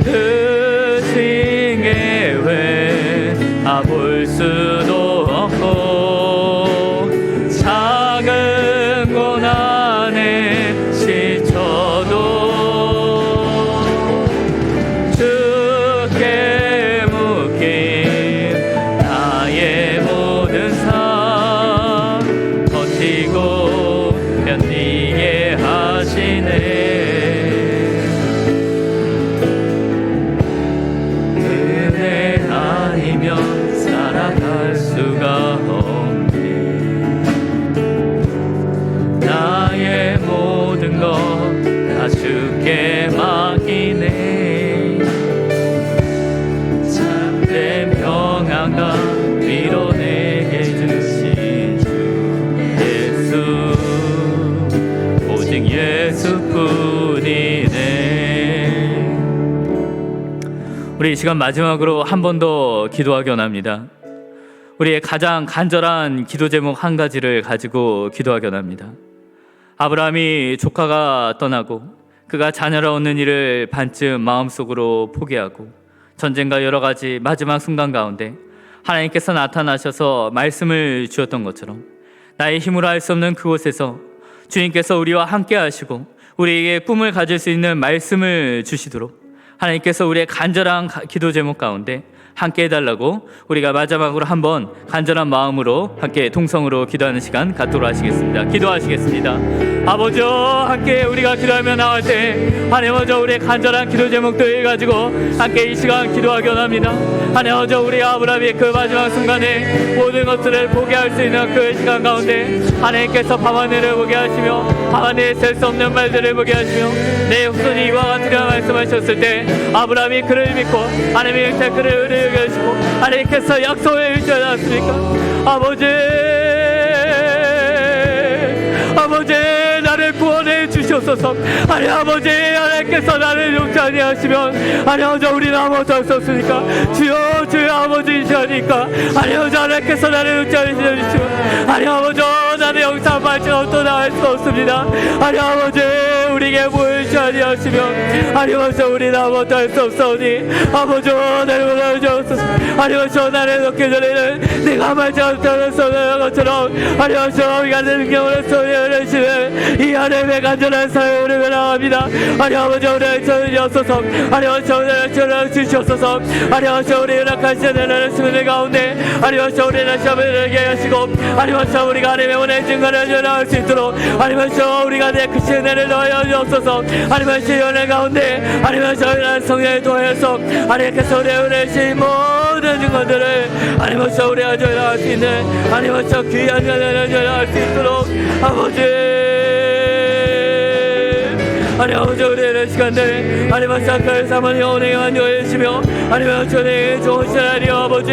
그 신기에 가볼 수도 없고 작은 고난에 지쳐도 주께 묶인 나의 모든 삶 버티고 견디게 하시네. 은혜 아니면 살아갈 수가 없네. 나의 모든 것 다 주께 맡기네. 참된 평안과 위로 내게 주신 주 예수 오직 예수뿐이네. 우리 이 시간 마지막으로 한 번 더 기도하기 원합니다. 우리의 가장 간절한 기도 제목 한 가지를 가지고 기도하기 원합니다. 아브라함이 조카가 떠나고 그가 자녀를 얻는 일을 반쯤 마음속으로 포기하고 전쟁과 여러 가지 마지막 순간 가운데 하나님께서 나타나셔서 말씀을 주었던 것처럼 나의 힘으로 할 수 없는 그곳에서 주님께서 우리와 함께 하시고 우리에게 꿈을 가질 수 있는 말씀을 주시도록 하나님께서 우리의 간절한 기도 제목 가운데 함께 해달라고 우리가 마지막으로 한번 간절한 마음으로 함께 동성으로 기도하는 시간 갖도록 하시겠습니다. 기도하시겠습니다. 아버지여, 함께 우리가 기도하며 나올 때 하나님 아버지 우리의 간절한 기도 제목들 가지고 함께 이 시간 기도하기 원합니다. 하나님 아버지 우리가 아브라함의 그 마지막 순간에 모든 것들을 포기할 수 있는 그 시간 가운데 하나님께서 밤하늘을 보게 하시며 밤하늘에 셀 수 없는 말들을 보게 하시며 내 후손이 이와 같으리라 말씀하셨을 때 아브라함이 그를 믿고 하나님의 그를 의뢰하게 하시고 하나님께서 약속을 해주지 않았습니까? 아버지 나를 구원해 주시옵소서. 아니 아버지 하나님께서 나를 용치 아니하시면 아니 아버지 우리는 아무것도 할 수 없으니까 주여 아버지이시니까 아니 아버지 하나님께서 나를 용치 아니하시면 아니 아버지 나는 영상 발전 또 나갈 수 없습니다. 아니 아버지 우리에게 보이지 아니하시면 아니 아버지 우리는 아무것도 할 수 없사오니 아버지 나를 원하여 주옵소서. 아니 아버지 나를 놓기 전에는 내가 말지 않다는 소리의 것처럼 아니 아버지 우리가 내 능력으로 소리를 내시는 이 하나님의 간절한 사역을 원합니다. 아니 아버지 우리의 저를 없소서. 아니 아버지 우리의 저를 주시옵소서. 아니 아버지 우리의 낙하신 하나님의 수면 가운데 아니 아버지 우리의 시험을 하게 하시고 아니 아버지 우리가 하나님의 원의 증거를 전할 수 있도록 아니 아버지 우리가 내 그 신뢰를 넣어 주옵소서. 아니 아버지 연애 가운데 아니 아버지 우리의 성령의 도하여서 하나님께서 우리의 은혜신 모든 증거들을 아니 아버지 우리가 전할 수 있는 아니 아버지 귀한 연애를 전할 수 있도록 아버지 하나님 아버지 우리의 시간들 하나님 사카의 사모니 오늘 완료해주시며 하나님 전에 좋으신 하나님 아버지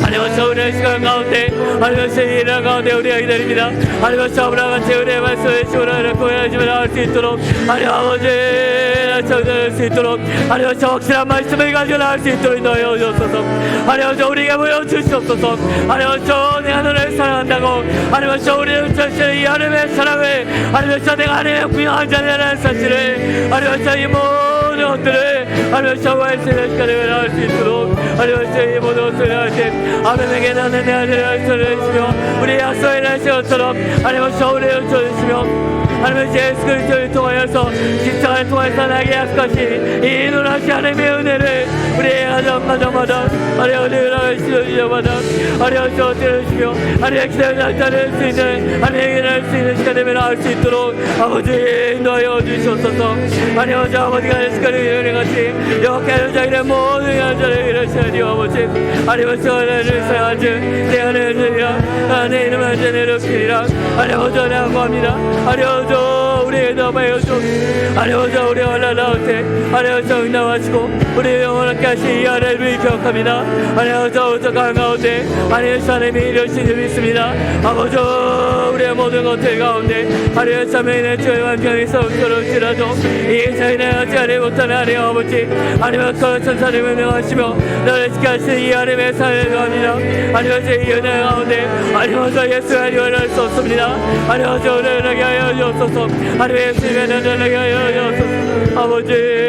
하나님 우리의 시간 가운데 하나님 일하는 가운데 우리가 기다립니다. 하나님 저보다 같이 우리의 말씀을 주문하라 고해하시며 나올 수 있도록 하나님 아버지 전할 수 있도록 하나님 저 확실한 말씀을 가지고 나올 수 있도록 인도하여 주옵소서. 하나님 저 우리에게 보여주시옵소서. 하나님 저 내 하늘을 사랑한다고 하나님 저 우리를 전체 이 하나님의 사랑을 하나님 저 내가 하나님의 구명한 자라는 사실을 하나님 저 이 모든 것들을 하나님 저 말씀의 시간에 나올 수 있도록 하나님 저 이 모든 것들을 할 때 하나님에게 나는 내 아들을 전해주시며 우리 약속의 날씨처럼 하나님 저 우리를 전해주시며 하나님 예수 그리스도를 통하여서 십자가를 통해서 나에게 약속하신 이 놀라신 하나님의 은혜를 우리의 가정마다 하나님 은혜를 주시려마다 하나님 저 들으시며 하나님 기다려 나타낼 수 있는 하나님에게 날 수 있는 시간 되면 나올 수 있도록 아버지 인도하여 주시옵소서. 하나님 저 아버지가 예수께로 은혜같이 여호와께로 자기의 모든 여자를 이루시니 아버지 하나님 저 하나님을 사랑하지 내 하나님을 주리라 내 이름을 언제나 높이리라 하나님 저 양호합니다. 하나님 저 우리의 너마여 주 하나님 저 우리 올라나올 때 하나님 저 응답하시고 우리 영원하게 하신 이 하나님을 기억합니다. 하나님 저 우적한 가운데 하나님 하나님이 이루신 일 있습니다. 아버지 우리의 모든 것들 가운데 하나님 자매인의 주의 완전히서 웃겨올지라도 이 자인의 하지 못하는 하나님 아버지 하나님 그 천사님을 명하시며 너를 지켜하신 이 하나님의 사랑을 합니다. 하나님 제 연애 가운데 하나님 저 예수 하나님을 할 수 없습니다. 하나님 저 은혜하게 하여 주옵소서. 하나님 예수님의 은혜하게 하여 주옵소서. 아버지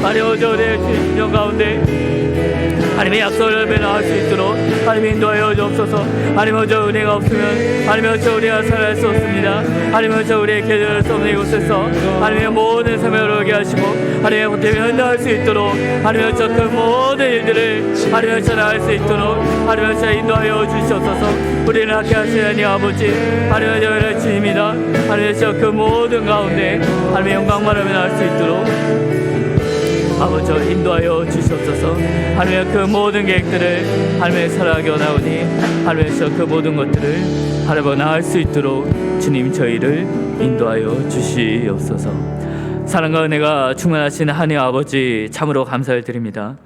하나님 저 우리의 신령 가운데 하나님의 약속을 변화할 수 있도록 하나님 인도하여 주옵소서. 하나님 저 은혜가 없으면 하나님 저 우리가 살아갈 수 없습니다. 하나님 저 우리의 계절을 수 없는 이곳에서 하나님의 모든 삶을 어려게 하시고 하나님의 보탬이 흘러갈 수 있도록 하나님 저 그 모든 일들을 하나님 저 나갈 수 있도록 하나님 저 인도하여 주시옵소서. 우리를 함께 하시는 아버지 하나님 저를 주님이다. 하나님 저 그 모든 가운데 하나님의 영광만 하며 나갈 수 있도록 아버지 인도하여 주시옵소서. 하나님의 그 모든 계획들을 하나님의 사랑하게 원하오니 하나님의 그 모든 것들을 하나님 나을 수 있도록 주님 저희를 인도하여 주시옵소서. 사랑과 은혜가 충만하신 하나님 아버지 참으로 감사를 드립니다.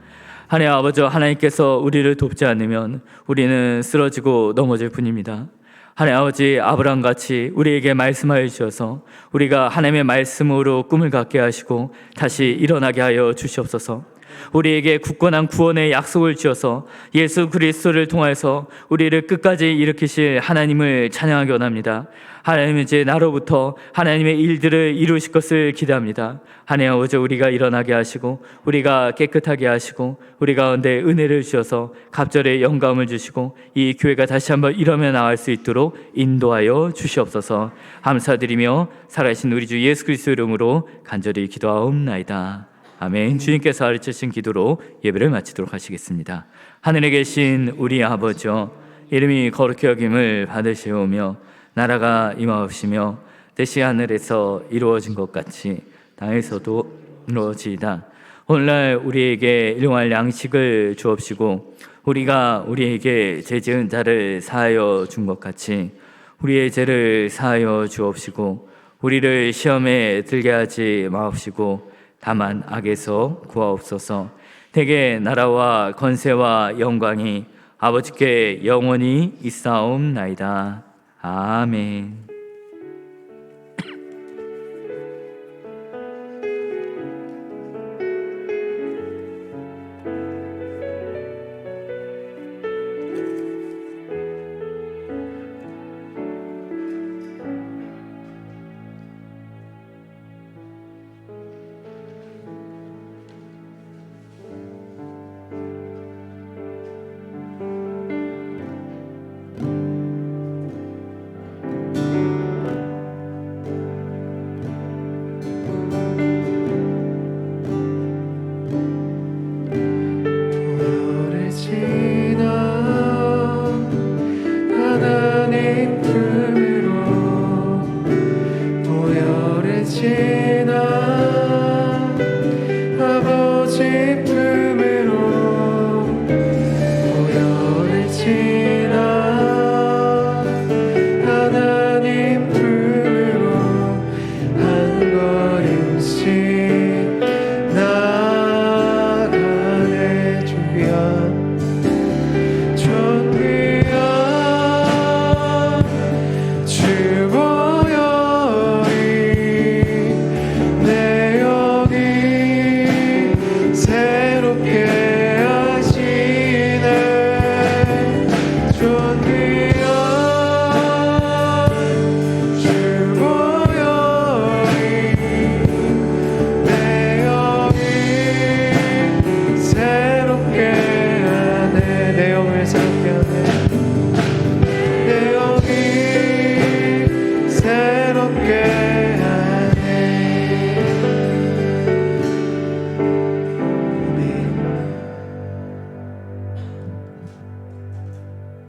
하나님 아버지 하나님께서 우리를 돕지 않으면 우리는 쓰러지고 넘어질 뿐입니다. 하나님 아버지 아브라함같이 우리에게 말씀하여 주셔서 우리가 하나님의 말씀으로 꿈을 갖게 하시고 다시 일어나게 하여 주시옵소서. 우리에게 굳건한 구원의 약속을 주셔서 예수 그리스도를 통해서 우리를 끝까지 일으키실 하나님을 찬양하기 원합니다. 하나님 이제 나로부터 하나님의 일들을 이루실 것을 기대합니다. 하나님 아버지 우리가 일어나게 하시고 우리가 깨끗하게 하시고 우리 가운데 은혜를 주셔서 갑절의 영감을 주시고 이 교회가 다시 한번 일어나 나갈 수 있도록 인도하여 주시옵소서. 감사드리며 살아계신 우리 주 예수 그리스도 이름으로 간절히 기도하옵나이다. 아멘. 주님께서 가르치신 기도로 예배를 마치도록 하시겠습니다. 하늘에 계신 우리 아버지여 이름이 거룩히 여김을 받으시오며 나라가 임하옵시며 뜻이 하늘에서 이루어진 것 같이 땅에서도 이루어지이다. 오늘날 우리에게 일용할 양식을 주옵시고 우리가 우리에게 죄 지은 자를 사하여 준 것 같이 우리의 죄를 사하여 주옵시고 우리를 시험에 들게 하지 마옵시고 다만 악에서 구하옵소서. 대개 나라와 권세와 영광이 아버지께 영원히 있사옵나이다. 아멘. 아버지 품으로